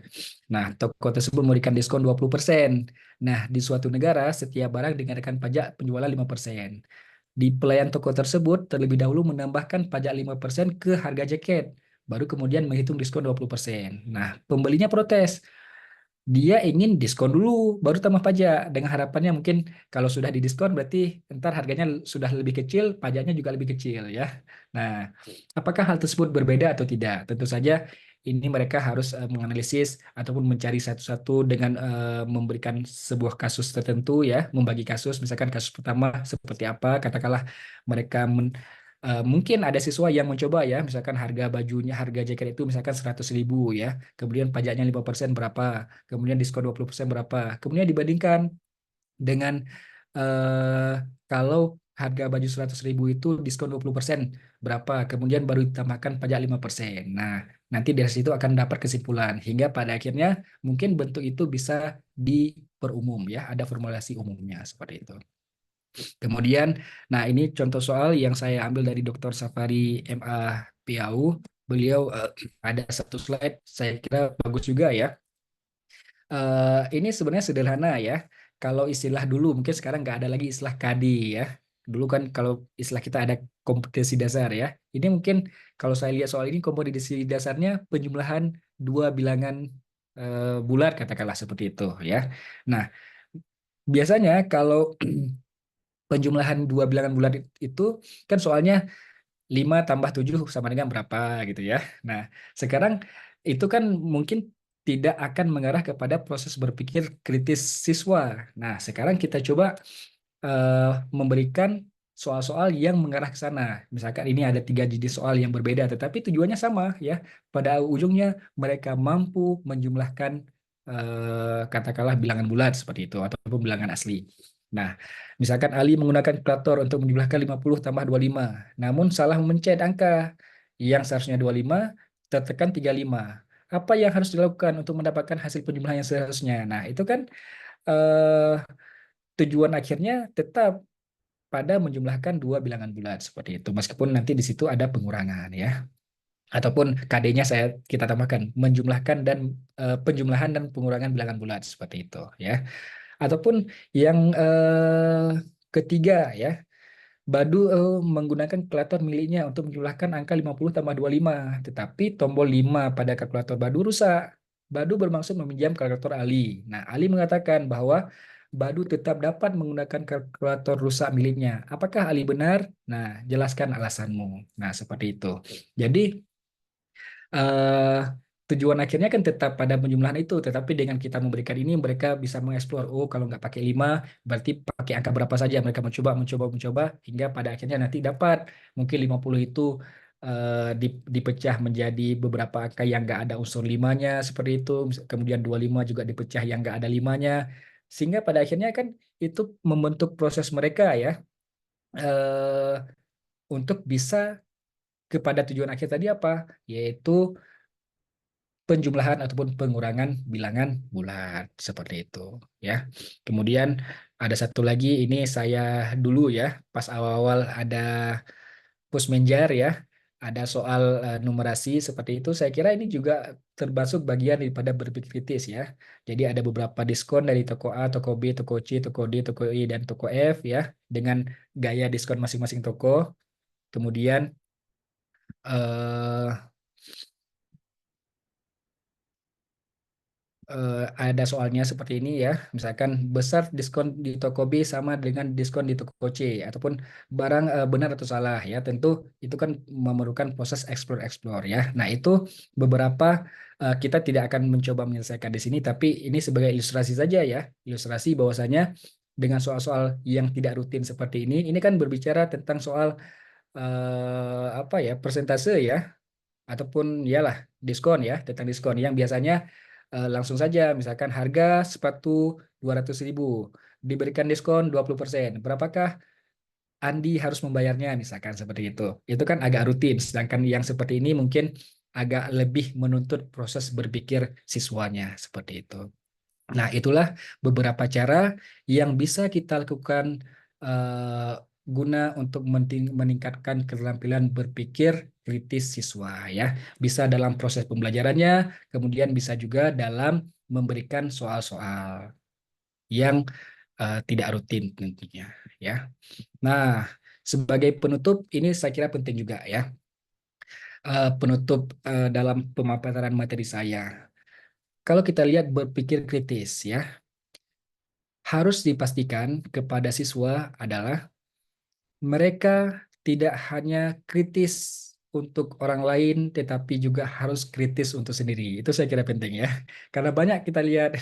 Speaker 2: Nah, toko tersebut memberikan diskon 20%. Nah, di suatu negara setiap barang dikenakan pajak penjualan 5%. Di pelayan toko tersebut terlebih dahulu menambahkan pajak 5% ke harga jaket, baru kemudian menghitung diskon 20%. Nah, pembelinya protes. Dia ingin diskon dulu, baru tambah pajak. Dengan harapannya mungkin kalau sudah didiskon berarti ntar harganya sudah lebih kecil, pajaknya juga lebih kecil ya. Nah, apakah hal tersebut berbeda atau tidak? Tentu saja ini mereka harus menganalisis ataupun mencari satu-satu dengan memberikan sebuah kasus tertentu ya, membagi kasus. Misalkan kasus pertama seperti apa, katakanlah mereka mungkin ada siswa yang mencoba ya, misalkan harga bajunya, harga jaket itu misalkan 100.000 ya, kemudian pajaknya 5% berapa, kemudian diskon 20% berapa, kemudian dibandingkan dengan eh, kalau harga baju 100.000 itu diskon 20% berapa, kemudian baru ditambahkan pajak 5%. Nah, nanti dari situ akan dapat kesimpulan, hingga pada akhirnya mungkin bentuk itu bisa diperumum ya, ada formulasi umumnya seperti itu. Kemudian, nah ini contoh soal yang saya ambil dari Dr. Safari MA PAU. Beliau ada satu slide, saya kira bagus juga ya. Ini sebenarnya sederhana ya. Kalau istilah dulu, mungkin sekarang nggak ada lagi istilah KADI ya. Dulu kan kalau istilah kita ada kompetensi dasar ya. Ini mungkin kalau saya lihat soal ini kompetensi dasarnya penjumlahan dua bilangan bulat katakanlah seperti itu ya. Nah, biasanya kalau penjumlahan dua bilangan bulat itu kan soalnya 5 tambah 7 sama dengan berapa gitu ya. Nah, sekarang itu kan mungkin tidak akan mengarah kepada proses berpikir kritis siswa. Nah, sekarang kita coba memberikan soal-soal yang mengarah ke sana. Misalkan ini ada 3 jenis soal yang berbeda, tetapi tujuannya sama ya. Pada ujungnya mereka mampu menjumlahkan katakanlah bilangan bulat seperti itu ataupun bilangan asli. Nah, misalkan Ali menggunakan kalkulator untuk menjumlahkan 50 tambah 25, namun salah mencet angka yang seharusnya 25 tertekan 35. Apa yang harus dilakukan untuk mendapatkan hasil penjumlahan yang seharusnya? Nah, itu kan eh, tujuan akhirnya tetap pada menjumlahkan dua bilangan bulat seperti itu. Meskipun nanti di situ ada pengurangan ya. Ataupun KD-nya kita tambahkan menjumlahkan dan penjumlahan dan pengurangan bilangan bulat seperti itu ya. Ataupun yang ketiga ya, Badu menggunakan kalkulator miliknya untuk menjumlahkan angka 50 tambah 25, tetapi tombol 5 pada kalkulator Badu rusak. Badu bermaksud meminjam kalkulator Ali. Nah, Ali mengatakan bahwa Badu tetap dapat menggunakan kalkulator rusak miliknya. Apakah Ali benar? Nah, jelaskan alasanmu. Nah, seperti itu. Jadi, eh, tujuan akhirnya kan tetap pada penjumlahan itu, tetapi dengan kita memberikan ini mereka bisa mengeksplor, oh kalau nggak pakai 5 berarti pakai angka berapa saja, mereka mencoba hingga pada akhirnya nanti dapat mungkin 50 itu dipecah menjadi beberapa angka yang nggak ada unsur limanya seperti itu, kemudian 25 juga dipecah yang nggak ada limanya, sehingga pada akhirnya kan itu membentuk proses mereka ya, eh, untuk bisa kepada tujuan akhir tadi apa, yaitu penjumlahan ataupun pengurangan bilangan bulat seperti itu ya. Kemudian ada satu lagi, ini saya dulu ya pas awal-awal ada Pusmenjar ya, ada soal numerasi seperti itu. Saya kira ini juga termasuk bagian daripada berpikir kritis ya. Jadi ada beberapa diskon dari toko A, toko B, toko C, toko D, toko E, dan toko F ya, dengan gaya diskon masing-masing toko. Kemudian eh, ada soalnya seperti ini ya. Misalkan besar diskon di toko B sama dengan diskon di toko C, ataupun barang benar atau salah ya. Tentu itu kan memerlukan proses explore-explore ya. Nah, itu beberapa kita tidak akan mencoba menyelesaikan di sini, tapi ini sebagai ilustrasi saja ya. Ilustrasi bahwasanya dengan soal-soal yang tidak rutin seperti ini kan berbicara tentang soal apa ya, persentase ya, ataupun yalah diskon ya, tentang diskon yang biasanya langsung saja misalkan harga sepatu 200.000 diberikan diskon 20%, berapakah Andi harus membayarnya misalkan seperti itu kan agak rutin, sedangkan yang seperti ini mungkin agak lebih menuntut proses berpikir siswanya seperti itu. Nah, itulah beberapa cara yang bisa kita lakukan guna untuk meningkatkan keterampilan berpikir kritis siswa ya. Bisa dalam proses pembelajarannya, kemudian bisa juga dalam memberikan soal-soal yang tidak rutin tentunya ya. Nah, sebagai penutup ini saya kira penting juga ya. Penutup dalam pemaparan materi saya. Kalau kita lihat berpikir kritis ya, harus dipastikan kepada siswa adalah mereka tidak hanya kritis untuk orang lain, tetapi juga harus kritis untuk sendiri. Itu saya kira penting ya. Karena banyak kita lihat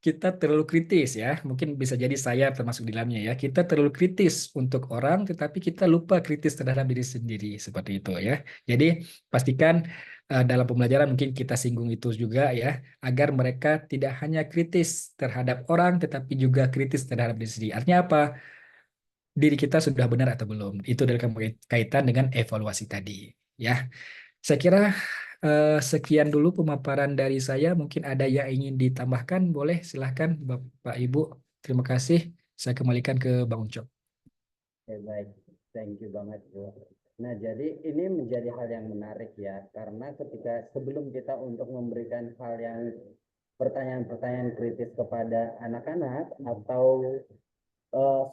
Speaker 2: kita terlalu kritis ya. Mungkin bisa jadi saya termasuk di dalamnya ya. Kita terlalu kritis untuk orang, tetapi kita lupa kritis terhadap diri sendiri. Seperti itu ya. Jadi pastikan dalam pembelajaran mungkin kita singgung itu juga ya. Agar mereka tidak hanya kritis terhadap orang, tetapi juga kritis terhadap diri sendiri. Artinya apa? Diri kita sudah benar atau belum. Itu dalam kaitan dengan evaluasi tadi. Ya, saya kira sekian dulu pemaparan dari saya. Mungkin ada yang ingin ditambahkan, boleh silahkan Bapak Ibu. Terima kasih. Saya kembalikan ke Bang Ucok.
Speaker 1: Oke, baik, thank you banget Bu. Nah, jadi ini menjadi hal yang menarik ya, karena ketika sebelum kita untuk memberikan hal yang pertanyaan-pertanyaan kritis kepada anak-anak atau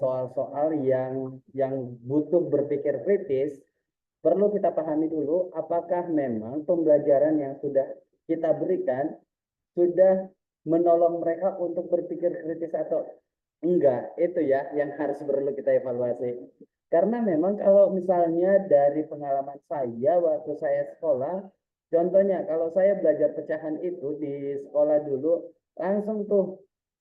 Speaker 1: soal-soal yang butuh berpikir kritis, perlu kita pahami dulu apakah memang pembelajaran yang sudah kita berikan sudah menolong mereka untuk berpikir kritis atau enggak. Itu ya yang harus perlu kita evaluasi. Karena memang kalau misalnya dari pengalaman saya waktu saya sekolah, contohnya kalau saya belajar pecahan itu di sekolah dulu, langsung tuh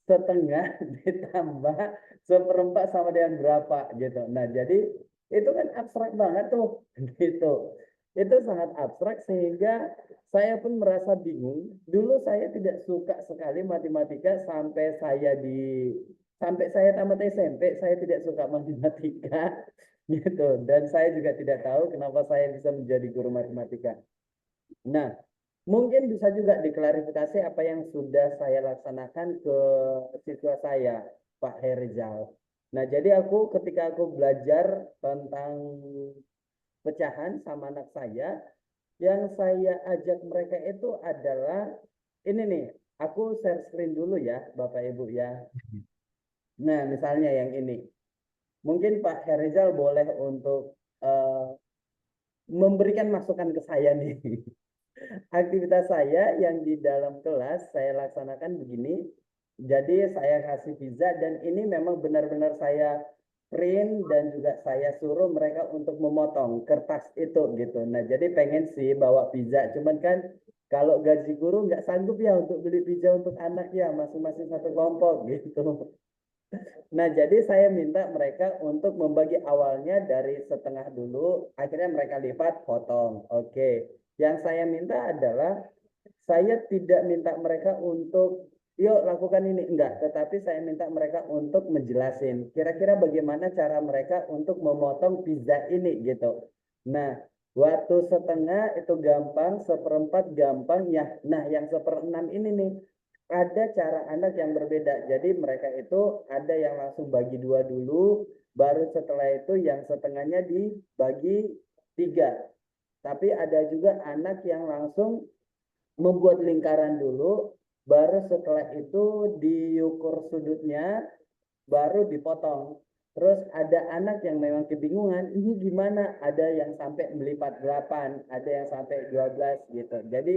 Speaker 1: setengah ditambah seperempat sama dengan berapa gitu. Nah, jadi itu kan abstrak banget tuh gitu. Itu sangat abstrak sehingga saya pun merasa bingung. Dulu saya tidak suka sekali matematika sampai saya tamat SMP, saya tidak suka matematika gitu. Dan saya juga tidak tahu kenapa saya bisa menjadi guru matematika. Nah, mungkin bisa juga diklarifikasi apa yang sudah saya laksanakan ke siswa saya, Pak Herizal. Nah, jadi ketika aku belajar tentang pecahan sama anak saya, yang saya ajak mereka itu adalah ini nih, aku share screen dulu ya, Bapak Ibu ya. Nah, misalnya yang ini. Mungkin Pak Herizal boleh untuk memberikan masukan ke saya nih. Aktivitas saya yang di dalam kelas saya laksanakan begini. Jadi saya kasih pizza dan ini memang benar-benar saya print dan juga saya suruh mereka untuk memotong kertas itu gitu. Nah, jadi pengen sih bawa pizza, cuman kan kalau gaji guru nggak sanggup ya untuk beli pizza untuk anak ya, masing-masing satu kelompok gitu. Nah, jadi saya minta mereka untuk membagi awalnya dari setengah dulu, akhirnya mereka lipat, potong. Oke. Yang saya minta adalah saya tidak minta mereka untuk yuk lakukan ini, enggak, tetapi saya minta mereka untuk menjelasin kira-kira bagaimana cara mereka untuk memotong pizza ini gitu. Nah, waktu setengah itu gampang, seperempat gampang ya. Nah, yang seperenam ini nih ada cara anak yang berbeda. Jadi mereka itu ada yang langsung bagi dua dulu, baru setelah itu yang setengahnya dibagi tiga. Tapi ada juga anak yang langsung membuat lingkaran dulu, baru setelah itu diukur sudutnya, baru dipotong. Terus ada anak yang memang kebingungan, ini gimana? Ada yang sampai melipat 8, ada yang sampai 12 gitu. Jadi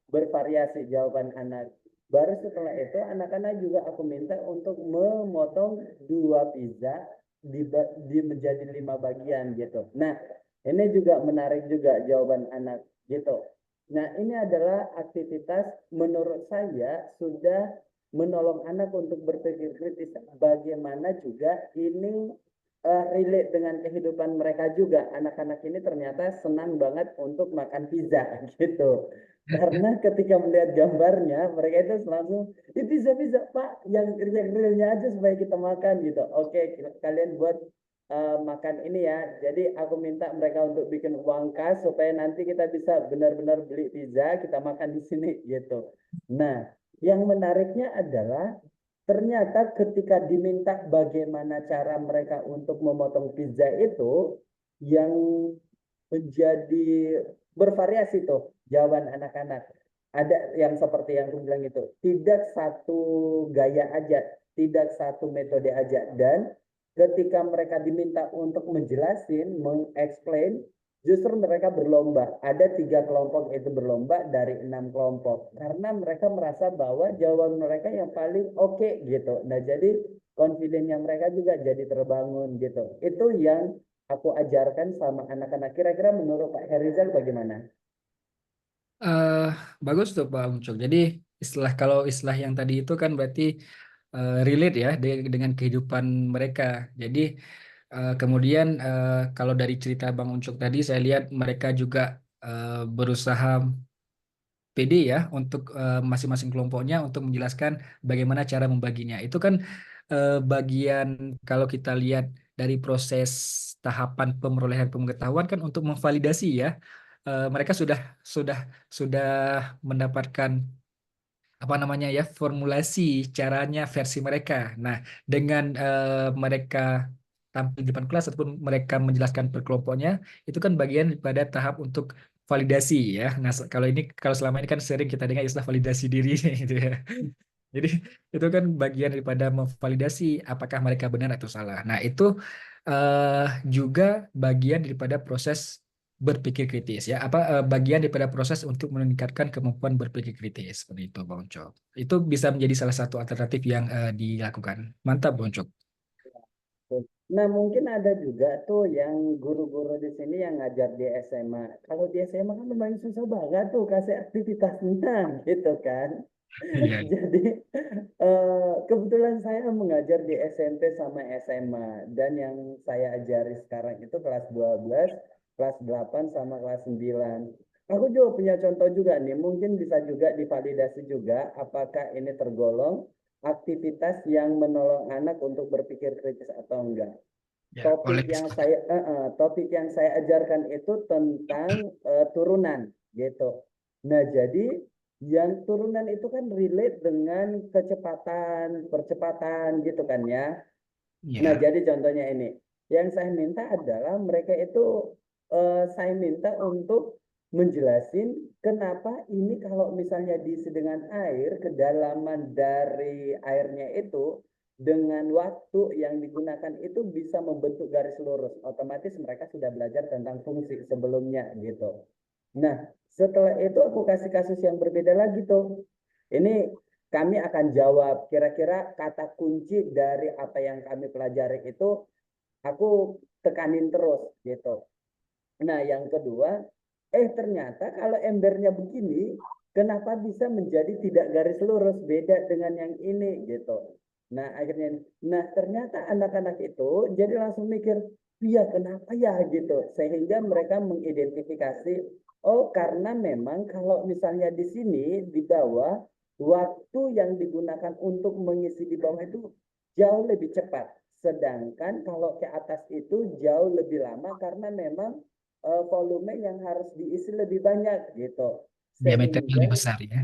Speaker 1: bervariasi jawaban anak. Baru setelah itu anak-anak juga aku minta untuk memotong 2 pizza di menjadi 5 bagian gitu. Nah, ini juga menarik juga jawaban anak gitu. Nah, ini adalah aktivitas menurut saya sudah menolong anak untuk berpikir kritis. Bagaimana juga ini relate dengan kehidupan mereka juga. Anak-anak ini ternyata senang banget untuk makan pizza gitu. Karena ketika melihat gambarnya, mereka itu langsung, pizza Pak, yang realnya aja supaya kita makan gitu. Oke, kalian buat makan ini ya. Jadi aku minta mereka untuk bikin uang kas supaya nanti kita bisa benar-benar beli pizza, kita makan di sini gitu. Nah, yang menariknya adalah ternyata ketika diminta bagaimana cara mereka untuk memotong pizza itu, yang menjadi bervariasi tuh jawaban anak-anak. Ada yang seperti yang aku bilang itu, tidak satu gaya aja, tidak satu metode aja. Dan ketika mereka diminta untuk menjelasin, mengeksplain, justru mereka berlomba. Ada 3 kelompok itu berlomba dari 6 kelompok. Karena mereka merasa bahwa jawaban mereka yang paling oke gitu. Nah, jadi confidence-nya mereka juga jadi terbangun gitu. Itu yang aku ajarkan sama anak-anak. Kira-kira menurut Pak Herizal bagaimana?
Speaker 2: Eh, Bagus tuh Bang Ucok. Jadi kalau istilah yang tadi itu kan berarti relate ya dengan kehidupan mereka. Jadi kemudian kalau dari cerita Bang Ucok tadi saya lihat mereka juga berusaha PD ya untuk masing-masing kelompoknya untuk menjelaskan bagaimana cara membaginya. Itu kan bagian kalau kita lihat dari proses tahapan pemerolehan pengetahuan kan untuk memvalidasi ya. Mereka sudah sudah mendapatkan apa namanya ya formulasi caranya versi mereka. Nah, dengan mereka tampil di depan kelas ataupun mereka menjelaskan per kelompoknya, itu kan bagian pada tahap untuk validasi ya. Nah, kalau selama ini kan sering kita dengar istilah validasi diri gitu ya. Jadi itu kan bagian daripada memvalidasi apakah mereka benar atau salah. Nah, itu juga bagian daripada proses berpikir kritis ya. Bagian daripada proses untuk meningkatkan kemampuan berpikir kritis seperti itu, Bang Ucok. Itu bisa menjadi salah satu alternatif yang dilakukan. Mantap, Bang Ucok.
Speaker 1: Nah, mungkin ada juga tuh yang guru-guru di sini yang ngajar di SMA. Kalau di SMA kan memang susah banget tuh kasih aktivitasnya gitu kan.
Speaker 2: Iya.
Speaker 1: Jadi kebetulan saya mengajar di SMP sama SMA, dan yang saya ajari sekarang itu kelas 12, kelas 8 sama kelas 9. Aku juga punya contoh juga nih, mungkin bisa juga divalidasi juga apakah ini tergolong aktivitas yang menolong anak untuk berpikir kritis atau enggak.
Speaker 2: Ya, oleh
Speaker 1: Topik yang saya ajarkan itu tentang turunan gitu. Nah, jadi yang turunan itu kan relate dengan kecepatan, percepatan gitu kan ya. Nah,
Speaker 2: ya.
Speaker 1: jadi contohnya ini, yang saya minta adalah mereka itu, saya minta untuk menjelasin kenapa ini kalau misalnya diisi dengan air, kedalaman dari airnya itu dengan waktu yang digunakan itu bisa membentuk garis lurus. Otomatis mereka sudah belajar tentang fungsi sebelumnya gitu. Nah, setelah itu aku kasih kasus yang berbeda lagi tuh. Ini kami akan jawab kira-kira kata kunci dari apa yang kami pelajari itu aku tekanin terus gitu. Nah, yang kedua, ternyata kalau embernya begini, kenapa bisa menjadi tidak garis lurus beda dengan yang ini gitu. Nah, akhirnya, nah ternyata anak-anak itu jadi langsung mikir, iya kenapa ya gitu. Sehingga mereka mengidentifikasi, oh karena memang kalau misalnya di sini di bawah, waktu yang digunakan untuk mengisi di bawah itu jauh lebih cepat. Sedangkan kalau ke atas itu jauh lebih lama karena memang volume yang harus diisi lebih banyak gitu.
Speaker 2: Diameternya lebih
Speaker 1: Sehingga
Speaker 2: besar ya.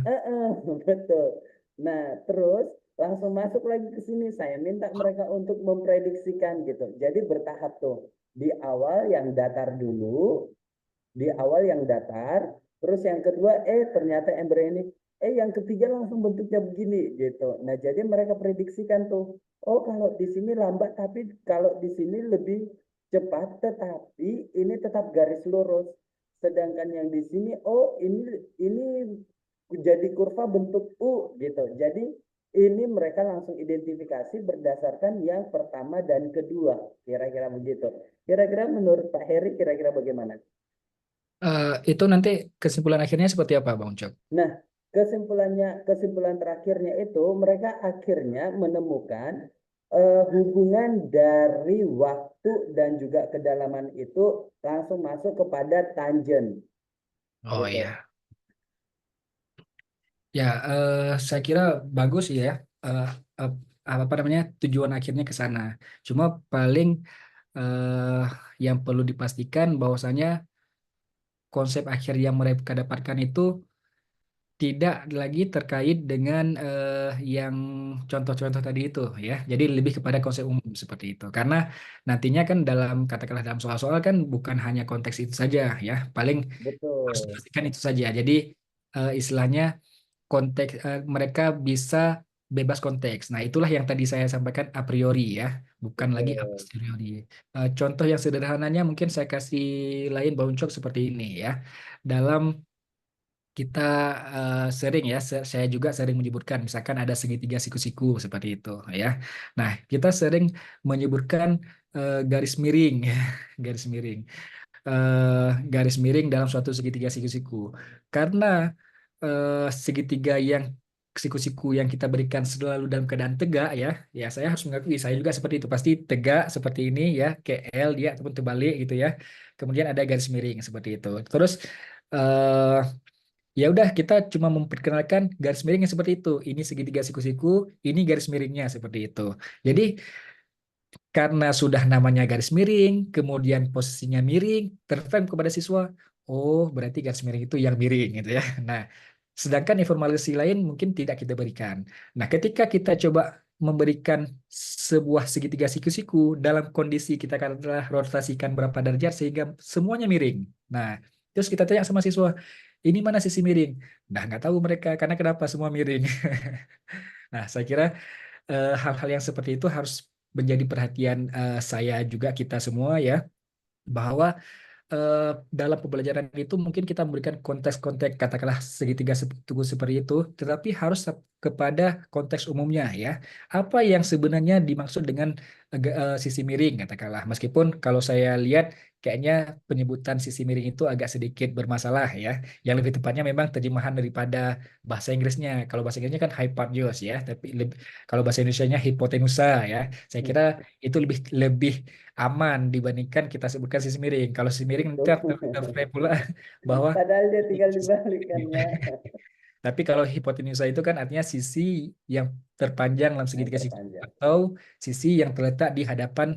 Speaker 1: betul. Nah, terus langsung masuk lagi ke sini. Saya minta mereka untuk memprediksikan gitu. Jadi bertahap tuh. Di awal yang datar dulu, di awal yang datar, terus yang kedua, ternyata ember ini, yang ketiga langsung bentuknya begini gitu. Nah, jadi mereka prediksikan tuh, oh kalau di sini lambat, tapi kalau di sini lebih cepat, tetapi ini tetap garis lurus. Sedangkan yang di sini, oh ini jadi kurva bentuk U gitu. Jadi ini mereka langsung identifikasi berdasarkan yang pertama dan kedua, kira-kira begitu. Kira-kira menurut Pak Heri, kira-kira bagaimana?
Speaker 2: Itu nanti kesimpulan akhirnya seperti apa, Bang Ucok?
Speaker 1: Nah, kesimpulan terakhirnya itu mereka akhirnya menemukan hubungan dari waktu dan juga kedalaman itu langsung masuk kepada tangent
Speaker 2: Oh
Speaker 1: gitu.
Speaker 2: ya. Ya, saya kira bagus ya. Eh, eh, apa namanya tujuan akhirnya ke sana. Cuma paling eh, yang perlu dipastikan bahwasanya konsep akhir yang mereka dapatkan itu tidak lagi terkait dengan yang contoh-contoh tadi itu ya. Jadi lebih kepada konsep umum seperti itu. Karena nantinya kan dalam katakanlah dalam soal-soal kan bukan hanya konteks itu saja ya. Paling harus
Speaker 1: Betul,
Speaker 2: dipastikan itu saja. Jadi istilahnya konteks mereka bisa bebas konteks. Nah, itulah yang tadi saya sampaikan a priori ya, bukan lagi a
Speaker 1: betul.
Speaker 2: posteriori. Contoh yang sederhananya mungkin saya kasih lain Bang Ucok seperti ini ya. Dalam kita sering ya, saya juga sering menyebutkan, misalkan ada segitiga siku-siku seperti itu ya. Nah, kita sering menyebutkan garis miring, ya, garis miring, eh, garis miring dalam suatu segitiga siku-siku. Karena segitiga yang siku-siku yang kita berikan selalu dalam keadaan tegak ya, ya saya harus mengakui saya juga seperti itu, pasti tegak seperti ini ya, kayak L dia ataupun terbalik gitu ya. Kemudian ada garis miring seperti itu. Terus eh, ya udah kita cuma memperkenalkan garis miring yang seperti itu. Ini segitiga siku-siku, ini garis miringnya seperti itu. Jadi karena sudah namanya garis miring, kemudian posisinya miring, terframe kepada siswa, oh berarti garis miring itu yang miring gitu ya. Nah, sedangkan informasi lain mungkin tidak kita berikan. Nah, ketika kita coba memberikan sebuah segitiga siku-siku dalam kondisi kita katakanlah rotasikan berapa derajat sehingga semuanya miring. Nah, terus kita tanya sama siswa, ini mana sisi miring? Nah, nggak tahu mereka karena kenapa semua miring. Nah, saya kira hal-hal yang seperti itu harus menjadi perhatian saya juga kita semua ya, bahwa eh, dalam pembelajaran itu mungkin kita memberikan konteks-konteks katakanlah segitiga tunggu seperti itu, tetapi harus kepada konteks umumnya ya. Apa yang sebenarnya dimaksud dengan sisi miring katakanlah. Meskipun kalau saya lihat kayaknya penyebutan sisi miring itu agak sedikit bermasalah ya. Yang lebih tepatnya memang terjemahan daripada bahasa Inggrisnya. Kalau bahasa Inggrisnya kan hypotenuse ya, tapi kalau bahasa Indonesianya hipotenusa ya. Saya kira itu lebih lebih aman dibandingkan kita sebutkan sisi miring. Kalau sisi miring nanti
Speaker 1: Betul.
Speaker 2: terframe pula bahwa
Speaker 1: Padahal dia tinggal dibalikannya.
Speaker 2: tapi kalau hipotenusa itu kan artinya sisi yang terpanjang dalam
Speaker 1: Yang
Speaker 2: segitiga siku
Speaker 1: terpanjang.
Speaker 2: atau sisi yang terletak di hadapan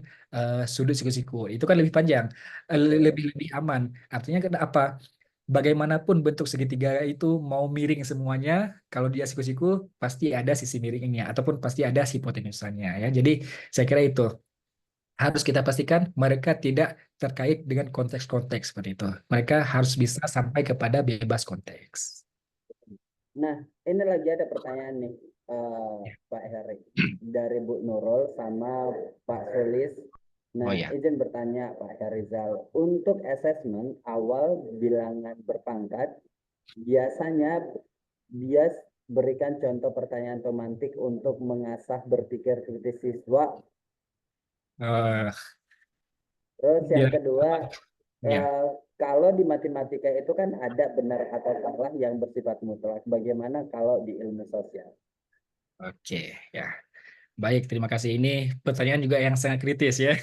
Speaker 2: sudut siku-siku. Itu kan lebih panjang,
Speaker 1: Betul.
Speaker 2: lebih lebih aman. Artinya kan apa? Bagaimanapun bentuk segitiga itu mau miring semuanya, kalau dia siku-siku pasti ada sisi miringnya ataupun pasti ada hipotenusanya ya. Jadi saya kira itu harus kita pastikan mereka tidak terkait dengan konteks-konteks seperti itu. Mereka harus bisa sampai kepada bebas konteks.
Speaker 1: Nah, ini lagi ada pertanyaan nih, Pak Heri, dari Bu Nurul sama Pak Solis.
Speaker 2: Oh
Speaker 1: Nah,
Speaker 2: ya,
Speaker 1: izin bertanya Pak Herizal, untuk asesmen awal bilangan berpangkat, biasanya dia berikan contoh pertanyaan pemantik untuk mengasah berpikir kritis siswa.
Speaker 2: Eh,
Speaker 1: Terus yang
Speaker 2: ya,
Speaker 1: kedua,
Speaker 2: ya,
Speaker 1: kalau di matematika itu kan ada benar atau salah yang bersifat mutlak. Bagaimana kalau di ilmu sosial?
Speaker 2: oke, ya. Baik, terima kasih. Ini pertanyaan juga yang sangat kritis ya.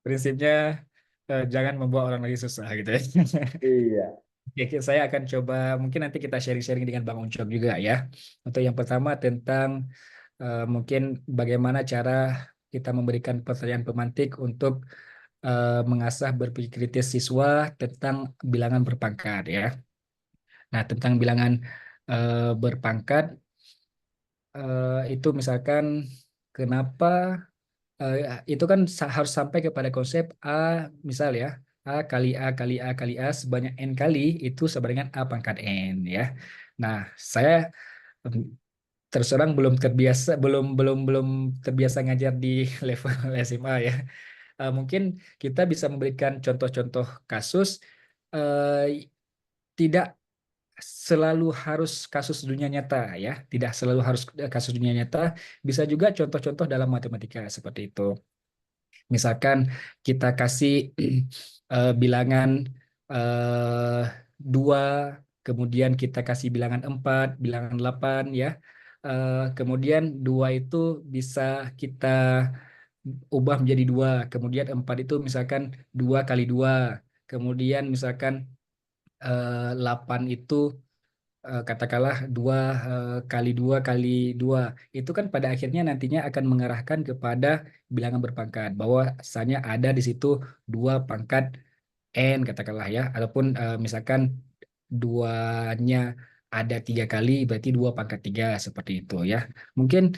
Speaker 2: Prinsipnya jangan membuat orang lagi susah gitu ya.
Speaker 1: Iya,
Speaker 2: Oke, saya akan coba, mungkin nanti kita sharing-sharing dengan Bang Ucok juga ya. Untuk yang pertama tentang mungkin bagaimana cara kita memberikan pertanyaan pemantik untuk mengasah berpikir kritis siswa tentang bilangan berpangkat ya. Nah, tentang bilangan berpangkat itu misalkan kenapa eh, itu kan harus sampai kepada konsep A misal ya. A kali A kali A kali A sebanyak N kali itu sama dengan A pangkat N ya. Nah, saya em, terus terang belum terbiasa ngajar di level SMA ya. Mungkin kita bisa memberikan contoh-contoh kasus eh, tidak selalu harus kasus dunia nyata ya, tidak selalu harus kasus dunia nyata, bisa juga contoh-contoh dalam matematika seperti itu. Misalkan kita kasih bilangan eh, 2, kemudian kita kasih bilangan 4, bilangan 8 ya. Kemudian 2 itu bisa kita ubah menjadi 2, kemudian 4 itu misalkan 2 kali 2, kemudian misalkan 8 itu katakanlah 2 kali 2 kali 2 itu kan pada akhirnya nantinya akan mengarahkan kepada bilangan berpangkat bahwasanya ada di situ 2 pangkat n katakanlah ya, ataupun misalkan duanya ada 3 kali berarti 2 pangkat 3 seperti itu ya. Mungkin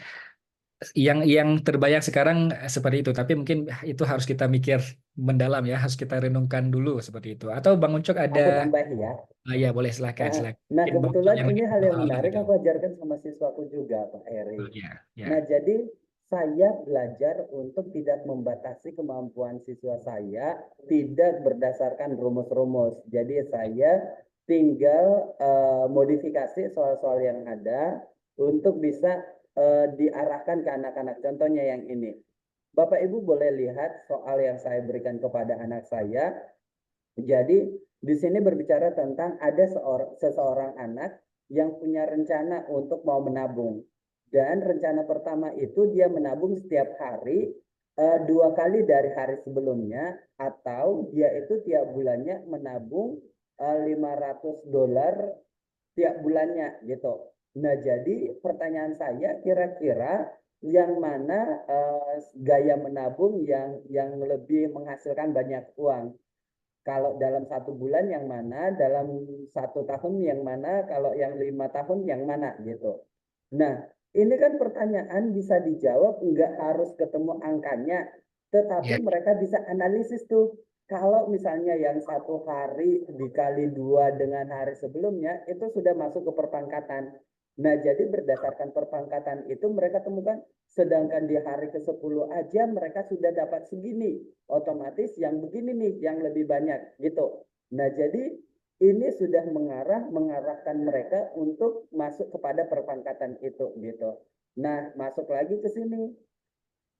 Speaker 2: yang terbayang sekarang seperti itu, tapi mungkin itu harus kita mikir mendalam ya, harus kita renungkan dulu seperti itu. Atau Bang Ucok ada,
Speaker 1: Aku tambahin ya.
Speaker 2: ya boleh silakan silakan.
Speaker 1: Nah,
Speaker 2: Mungkin Bang Ucok
Speaker 1: kebetulan
Speaker 2: yang
Speaker 1: ini
Speaker 2: lebih
Speaker 1: hal yang
Speaker 2: pengalaman
Speaker 1: menarik
Speaker 2: gitu.
Speaker 1: aku ajarkan sama siswaku juga, Pak Eri.
Speaker 2: Oh, ya, ya.
Speaker 1: Nah, jadi saya belajar untuk tidak membatasi kemampuan siswa saya tidak berdasarkan rumus-rumus. Jadi saya tinggal modifikasi soal-soal yang ada untuk bisa diarahkan ke anak-anak. Contohnya yang ini. Bapak Ibu boleh lihat soal yang saya berikan kepada anak saya. Jadi di sini berbicara tentang ada seseorang anak yang punya rencana untuk mau menabung. Dan rencana pertama itu dia menabung setiap hari 2 kali dari hari sebelumnya, atau dia itu tiap bulannya menabung $500 tiap bulannya gitu. Nah, jadi pertanyaan saya kira-kira yang mana gaya menabung yang lebih menghasilkan banyak uang? Kalau dalam 1 bulan yang mana, dalam 1 tahun yang mana, kalau yang 5 tahun yang mana gitu. Nah, ini kan pertanyaan bisa dijawab, nggak harus ketemu angkanya, tetapi
Speaker 2: Ya,
Speaker 1: mereka bisa analisis tuh. Kalau misalnya yang 1 hari dikali 2 dengan hari sebelumnya, itu sudah masuk ke perpangkatan. Nah, jadi berdasarkan perpangkatan itu mereka temukan, sedangkan di hari ke-10 aja mereka sudah dapat segini. Otomatis yang begini nih yang lebih banyak gitu. Nah, jadi ini sudah mengarahkan mereka untuk masuk kepada perpangkatan itu gitu. Nah, masuk lagi ke sini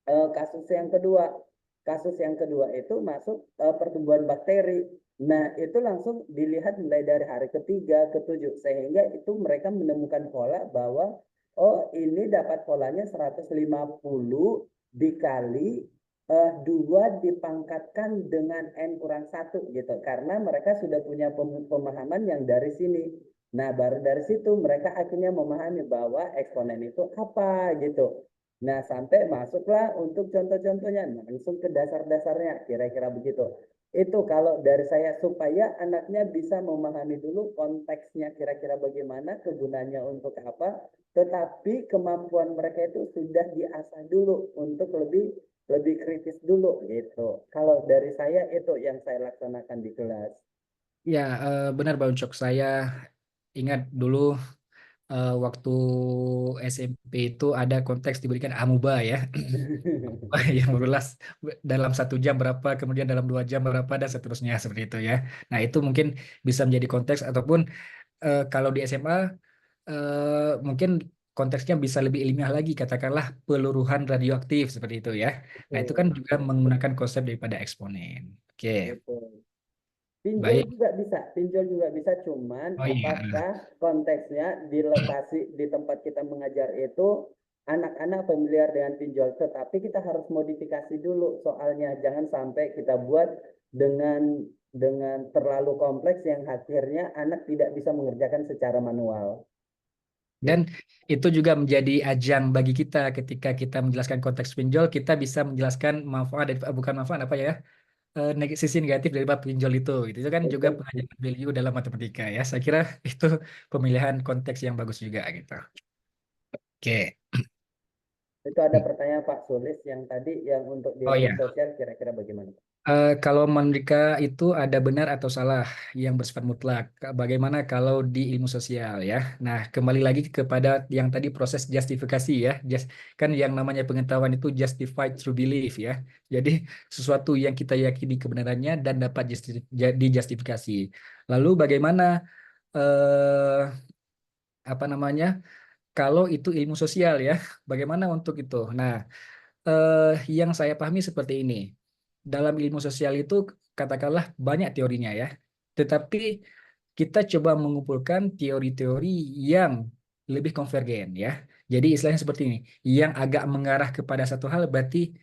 Speaker 1: kasus yang kedua. Kasus yang kedua itu masuk pertumbuhan bakteri. Nah, itu langsung dilihat mulai dari hari ke-3, ke-7. Sehingga itu mereka menemukan pola bahwa, oh ini dapat polanya 150 dikali 2 dipangkatkan dengan N kurang 1 gitu. Karena mereka sudah punya pemahaman yang dari sini. Nah, baru dari situ mereka akhirnya memahami bahwa eksponen itu apa gitu. Nah, sampai masuklah untuk contoh-contohnya, langsung ke dasar-dasarnya, kira-kira begitu. Itu kalau dari saya, supaya anaknya bisa memahami dulu konteksnya kira-kira bagaimana, kegunaannya untuk apa, tetapi kemampuan mereka itu sudah diasah dulu untuk lebih kritis dulu gitu. Kalau dari saya itu yang saya laksanakan di kelas.
Speaker 2: ya, benar Bang Ucok. Saya ingat dulu waktu SMP itu ada konteks diberikan amuba ya. Yang berulas dalam 1 jam berapa, kemudian dalam 2 jam berapa, dan seterusnya seperti itu ya. Nah, itu mungkin bisa menjadi konteks, ataupun kalau di SMA mungkin konteksnya bisa lebih ilmiah lagi, katakanlah peluruhan radioaktif seperti itu ya. Nah, itu kan
Speaker 1: Betul,
Speaker 2: juga menggunakan konsep daripada eksponen. Oke,
Speaker 1: betul. Pinjol
Speaker 2: baik.
Speaker 1: juga bisa, pinjol juga bisa, cuman
Speaker 2: Oh iya.
Speaker 1: apakah konteksnya di lokasi di tempat kita mengajar itu anak-anak familiar dengan pinjol, tetapi kita harus modifikasi dulu soalnya, jangan sampai kita buat dengan terlalu kompleks yang akhirnya anak tidak bisa mengerjakan secara manual.
Speaker 2: Dan itu juga menjadi ajang bagi kita ketika kita menjelaskan konteks pinjol, kita bisa menjelaskan manfaat dan bukan manfaat apa ya, sisi negatif dari bab pinjol itu. Itu kan juga
Speaker 1: Itu,
Speaker 2: pengajaran value dalam matematika ya. Saya kira itu pemilihan konteks yang bagus juga gitu. Oke.
Speaker 1: itu ada pertanyaan Pak Sulis yang tadi yang untuk di
Speaker 2: Oh
Speaker 1: ilmu
Speaker 2: ya.
Speaker 1: sosial kira-kira bagaimana?
Speaker 2: Kalau mereka itu ada benar atau salah yang bersifat mutlak. Bagaimana kalau di ilmu sosial ya? Nah, kembali lagi kepada yang tadi proses justifikasi ya. Kan yang namanya pengetahuan itu justified through belief ya. Jadi sesuatu yang kita yakini kebenarannya dan dapat dijustifikasi. Lalu bagaimana eh, apa namanya? Kalau itu ilmu sosial ya, bagaimana untuk itu? Nah, eh, yang saya pahami seperti ini. Dalam ilmu sosial itu katakanlah banyak teorinya ya. Tetapi kita coba mengumpulkan teori-teori yang lebih konvergen ya. Jadi istilahnya seperti ini. Yang agak mengarah kepada satu hal berarti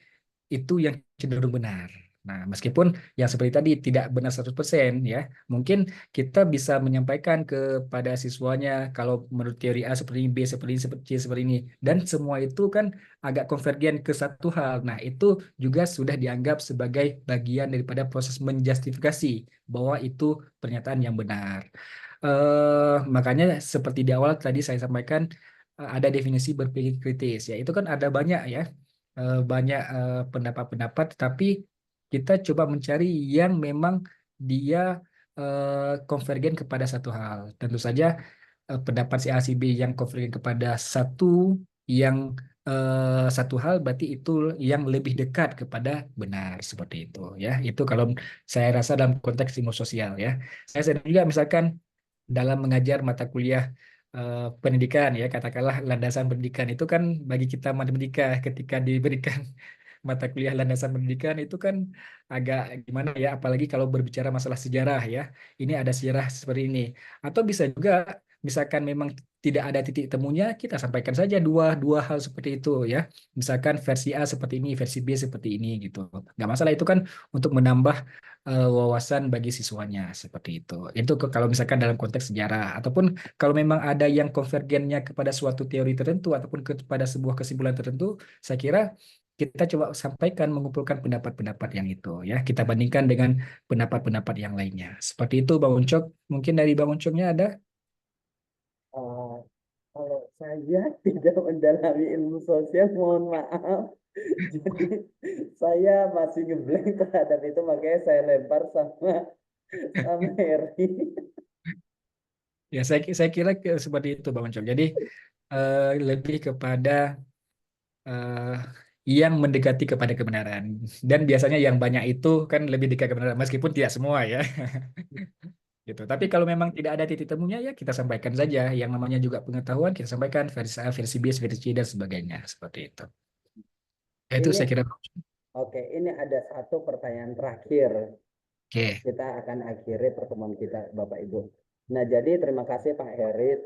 Speaker 2: itu yang cenderung benar. Nah, meskipun yang seperti tadi tidak benar 100% ya, mungkin kita bisa menyampaikan kepada siswanya kalau menurut teori A seperti ini, B seperti ini, seperti C seperti ini. Dan semua itu kan agak konvergen ke satu hal. Nah, itu juga sudah dianggap sebagai bagian daripada proses menjustifikasi bahwa itu pernyataan yang benar. Makanya seperti di awal tadi saya sampaikan ada definisi berpikir kritis ya. Itu kan ada banyak ya, banyak pendapat-pendapat, tapi kita coba mencari yang memang dia konvergen kepada satu hal. Tentu saja pendapat si A si B yang konvergen kepada yang satu hal berarti itu yang lebih dekat kepada benar seperti itu ya. Itu kalau saya rasa dalam konteks ilmu sosial ya. Saya sedang juga misalkan dalam mengajar mata kuliah pendidikan ya, katakanlah landasan pendidikan itu kan bagi kita matematika ketika diberikan mata kuliah landasan pendidikan itu kan agak gimana ya, apalagi kalau berbicara masalah sejarah ya. Ini ada sejarah seperti ini. Atau bisa juga misalkan memang tidak ada titik temunya, kita sampaikan saja dua dua hal seperti itu ya. Misalkan versi A seperti ini, versi B seperti ini gitu. Nggak masalah, itu kan untuk menambah wawasan bagi siswanya seperti itu. Itu kalau misalkan dalam konteks sejarah, ataupun kalau memang ada yang konvergennya kepada suatu teori tertentu ataupun kepada sebuah kesimpulan tertentu, saya kira kita coba sampaikan, mengumpulkan pendapat-pendapat yang itu ya, kita bandingkan dengan pendapat-pendapat yang lainnya. Seperti itu Bang Uncok. Mungkin dari Bang Uncoknya ada.
Speaker 1: Eh, kalau saya tidak mendalami ilmu sosial, mohon maaf. Jadi saya masih ngeblank terhadap itu, makanya saya lempar sama Heri.
Speaker 2: Ya, saya kira seperti itu Bang Uncok. Jadi lebih kepada eh, yang mendekati kepada kebenaran, dan biasanya yang banyak itu kan lebih dekat kebenaran meskipun tidak semua ya. Gitu. Tapi kalau memang tidak ada titik temunya ya kita sampaikan saja, yang namanya juga pengetahuan kita sampaikan versi A, versi B, versi C dan sebagainya seperti itu. Ya, itu
Speaker 1: Ini
Speaker 2: saya kira.
Speaker 1: oke, ini ada satu pertanyaan terakhir.
Speaker 2: Oke.
Speaker 1: Kita akan akhiri pertemuan kita, Bapak Ibu. Nah, jadi terima kasih Pak Heri.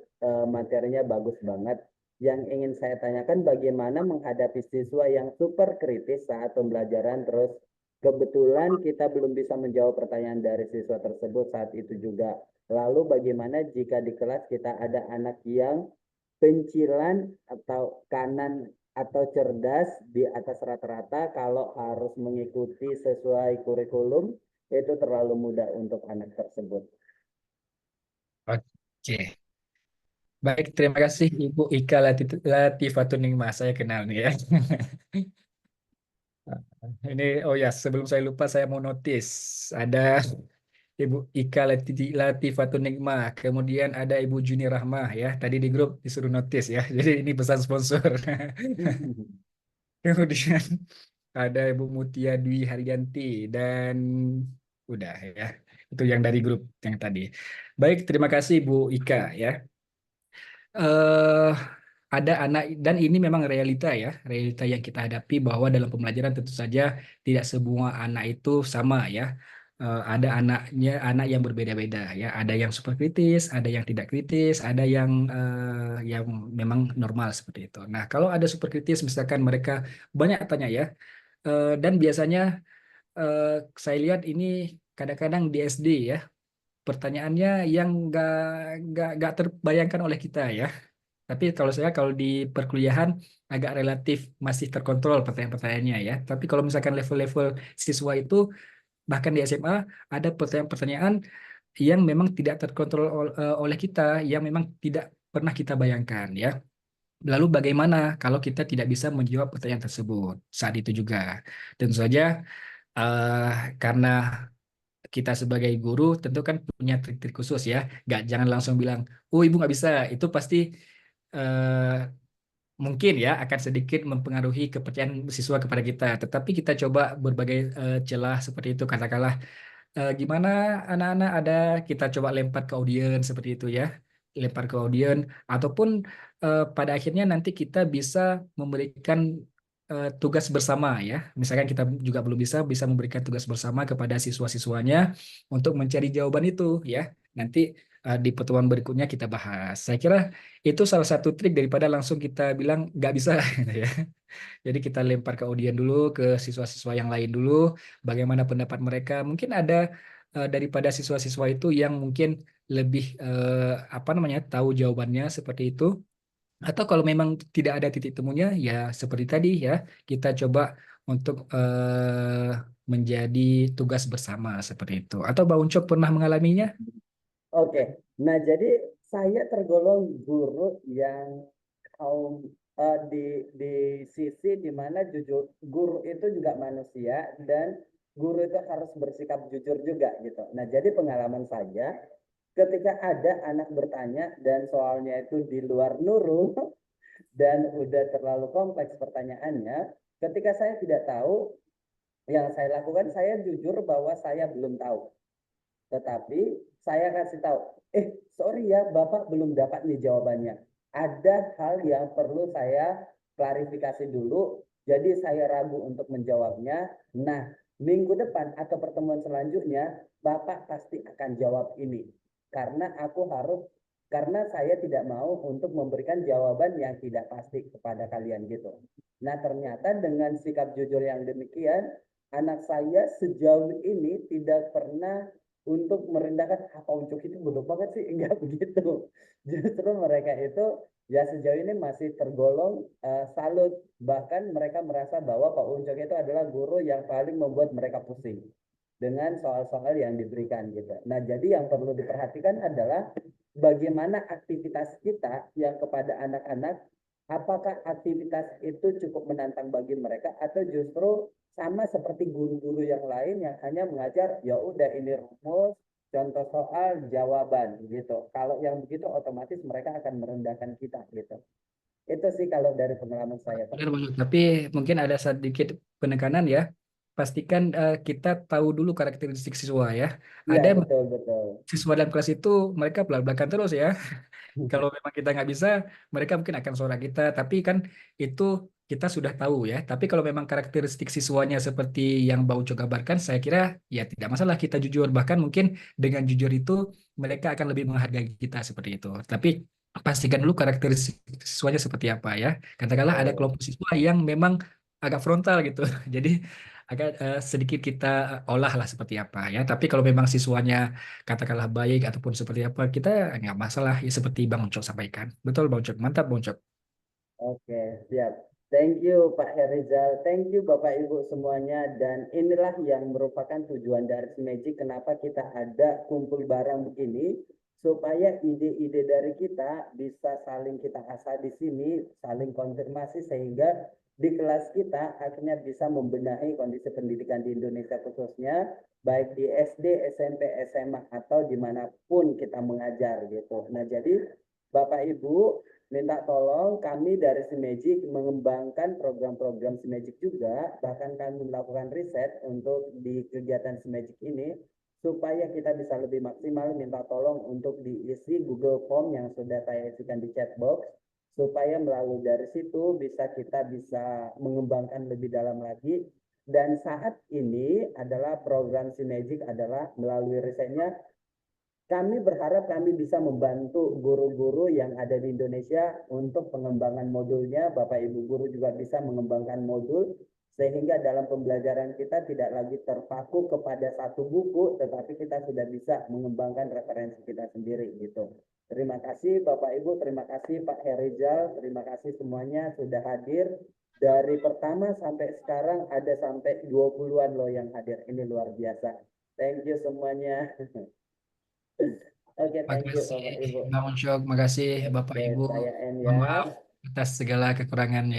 Speaker 1: Materinya bagus banget. Yang ingin saya tanyakan, bagaimana menghadapi siswa yang super kritis saat pembelajaran, terus kebetulan kita belum bisa menjawab pertanyaan dari siswa tersebut saat itu juga. Lalu bagaimana jika di kelas kita ada anak yang pencilan atau kanan atau cerdas di atas rata-rata, kalau harus mengikuti sesuai kurikulum itu terlalu mudah untuk anak tersebut.
Speaker 2: Oke. Baik, terima kasih Ibu Ika Latifatun Ningmah. Saya kenal nih ya. Ini, oh ya, sebelum saya lupa saya mau notis. Ada Ibu Ika Latifatun Ningmah, kemudian ada Ibu Juni Rahmah ya. Tadi di grup disuruh notis ya. Jadi ini pesan sponsor. Kemudian ada Ibu Mutia Dwi Haryanti dan udah ya. Itu yang dari grup yang tadi. Baik, terima kasih Bu Ika ya. eh ada anak, dan ini memang realita ya, realita yang kita hadapi bahwa dalam pembelajaran tentu saja tidak semua anak itu sama ya. Ada anak yang berbeda-beda ya, ada yang super kritis, ada yang tidak kritis, ada yang memang normal seperti itu. Nah, kalau ada super kritis misalkan mereka banyak tanya ya, dan biasanya eh, saya lihat ini kadang-kadang di SD ya, pertanyaannya yang nggak terbayangkan oleh kita ya. Tapi kalau saya, kalau di perkuliahan agak relatif masih terkontrol pertanyaan-pertanyaannya ya. Tapi kalau misalkan level-level siswa itu, bahkan di SMA ada pertanyaan-pertanyaan yang memang tidak terkontrol oleh kita, yang memang tidak pernah kita bayangkan ya. Lalu bagaimana kalau kita tidak bisa menjawab pertanyaan tersebut saat itu juga? Tentu saja eh, karena kita sebagai guru tentu kan punya trik-trik khusus ya. Jangan langsung bilang, oh ibu nggak bisa. Itu pasti eh, mungkin ya akan sedikit mempengaruhi kepercayaan siswa kepada kita. Tetapi kita coba berbagai celah seperti itu. Katakanlah gimana anak-anak ada, kita coba lempar ke audiens seperti itu ya. Lempar ke audiens, ataupun pada akhirnya nanti kita bisa memberikan tugas bersama ya. Misalkan kita juga belum bisa memberikan tugas bersama kepada siswa-siswanya untuk mencari jawaban itu ya. Nanti di pertemuan berikutnya kita bahas. Saya kira itu salah satu trik daripada langsung kita bilang nggak bisa gitu ya. Jadi kita lempar ke audien dulu, ke siswa-siswa yang lain dulu, bagaimana pendapat mereka. Mungkin ada daripada siswa-siswa itu yang mungkin lebih apa namanya tahu jawabannya seperti itu. Atau kalau memang tidak ada titik temunya, ya seperti tadi ya, kita coba untuk menjadi tugas bersama seperti itu. Atau Bang Uncok pernah mengalaminya?
Speaker 1: Oke, nah jadi saya tergolong guru yang kaum di sisi di mana jujur guru itu juga manusia dan guru itu harus bersikap jujur juga gitu. Nah jadi pengalaman saya ketika ada anak bertanya dan soalnya itu di luar nurul dan udah terlalu kompleks pertanyaannya, ketika saya tidak tahu, yang saya lakukan saya jujur bahwa saya belum tahu. Tetapi saya kasih tahu, sorry ya Bapak belum dapat nih jawabannya. Ada hal yang perlu saya klarifikasi dulu, jadi saya ragu untuk menjawabnya. Nah, minggu depan atau pertemuan selanjutnya, Bapak pasti akan jawab ini. Karena saya tidak mau untuk memberikan jawaban yang tidak pasti kepada kalian gitu. Nah, ternyata dengan sikap jujur yang demikian, anak saya sejauh ini tidak pernah untuk merendahkan Pak Uncok itu bodoh banget sih, enggak begitu. Justru mereka itu ya sejauh ini masih tergolong salut, bahkan mereka merasa bahwa Pak Uncok itu adalah guru yang paling membuat mereka pusing dengan soal-soal yang diberikan gitu. Nah, jadi yang perlu diperhatikan adalah bagaimana aktivitas kita yang kepada anak-anak, apakah aktivitas itu cukup menantang bagi mereka atau justru sama seperti guru-guru yang lain yang hanya mengajar ya udah ini rumus, contoh soal, jawaban gitu. Kalau yang begitu otomatis mereka akan merendahkan kita gitu. Itu sih kalau dari pengalaman saya, Pak.
Speaker 2: Benar banget. Tapi mungkin ada sedikit penekanan ya. Pastikan kita tahu dulu karakteristik siswa ya.
Speaker 1: Iya,
Speaker 2: Ada
Speaker 1: betul betul.
Speaker 2: siswa dalam kelas itu mereka belak-belakan terus ya. Kalau memang kita nggak bisa, mereka mungkin akan sorak kita. Tapi kan itu kita sudah tahu ya. Tapi kalau memang karakteristik siswanya seperti yang Bang Uco kabarkan, saya kira ya tidak masalah kita jujur. Bahkan mungkin dengan jujur itu mereka akan lebih menghargai kita seperti itu. Tapi pastikan dulu karakteristik siswanya seperti apa ya. Katakanlah ada kelompok siswa yang memang agak frontal gitu. Jadi agak sedikit kita olah lah seperti apa ya. Tapi kalau memang siswanya katakanlah baik ataupun seperti apa, kita nggak masalah ya seperti Bang Ucok sampaikan. Betul Bang Ucok, mantap Bang Ucok.
Speaker 1: Oke, siap. Thank you Pak Herizal, thank you Bapak Ibu semuanya, dan inilah yang merupakan tujuan dari Magic, kenapa kita ada kumpul barang begini, supaya ide-ide dari kita bisa saling kita asah di sini, saling konfirmasi sehingga di kelas kita akhirnya bisa membenahi kondisi pendidikan di Indonesia khususnya, baik di SD, SMP, SMA, atau dimanapun kita mengajar gitu. Nah jadi Bapak Ibu, minta tolong kami dari Simagic mengembangkan program-program Simagic juga, bahkan kami melakukan riset untuk di kegiatan Simagic ini, supaya kita bisa lebih maksimal. Minta tolong untuk diisi Google Form yang sudah saya isikan di chat box, supaya melalui dari situ kita bisa mengembangkan lebih dalam lagi. Dan saat ini adalah program Simagic adalah melalui risetnya, kami berharap kami bisa membantu guru-guru yang ada di Indonesia untuk pengembangan modulnya. Bapak Ibu guru juga bisa mengembangkan modul sehingga dalam pembelajaran kita tidak lagi terpaku kepada satu buku, tetapi kita sudah bisa mengembangkan referensi kita sendiri gitu. Terima kasih Bapak Ibu, terima kasih Pak Herizal, terima kasih semuanya sudah hadir. Dari pertama sampai sekarang ada sampai 20-an loh yang hadir. Ini luar biasa. Thank you semuanya. Oke, thank you Bapak
Speaker 2: Makasih
Speaker 1: Ibu.
Speaker 2: Bang Ucok, makasih Bapak
Speaker 1: Oke,
Speaker 2: Ibu.
Speaker 1: saya end
Speaker 2: Mohon
Speaker 1: ya.
Speaker 2: maaf atas segala kekurangan ya.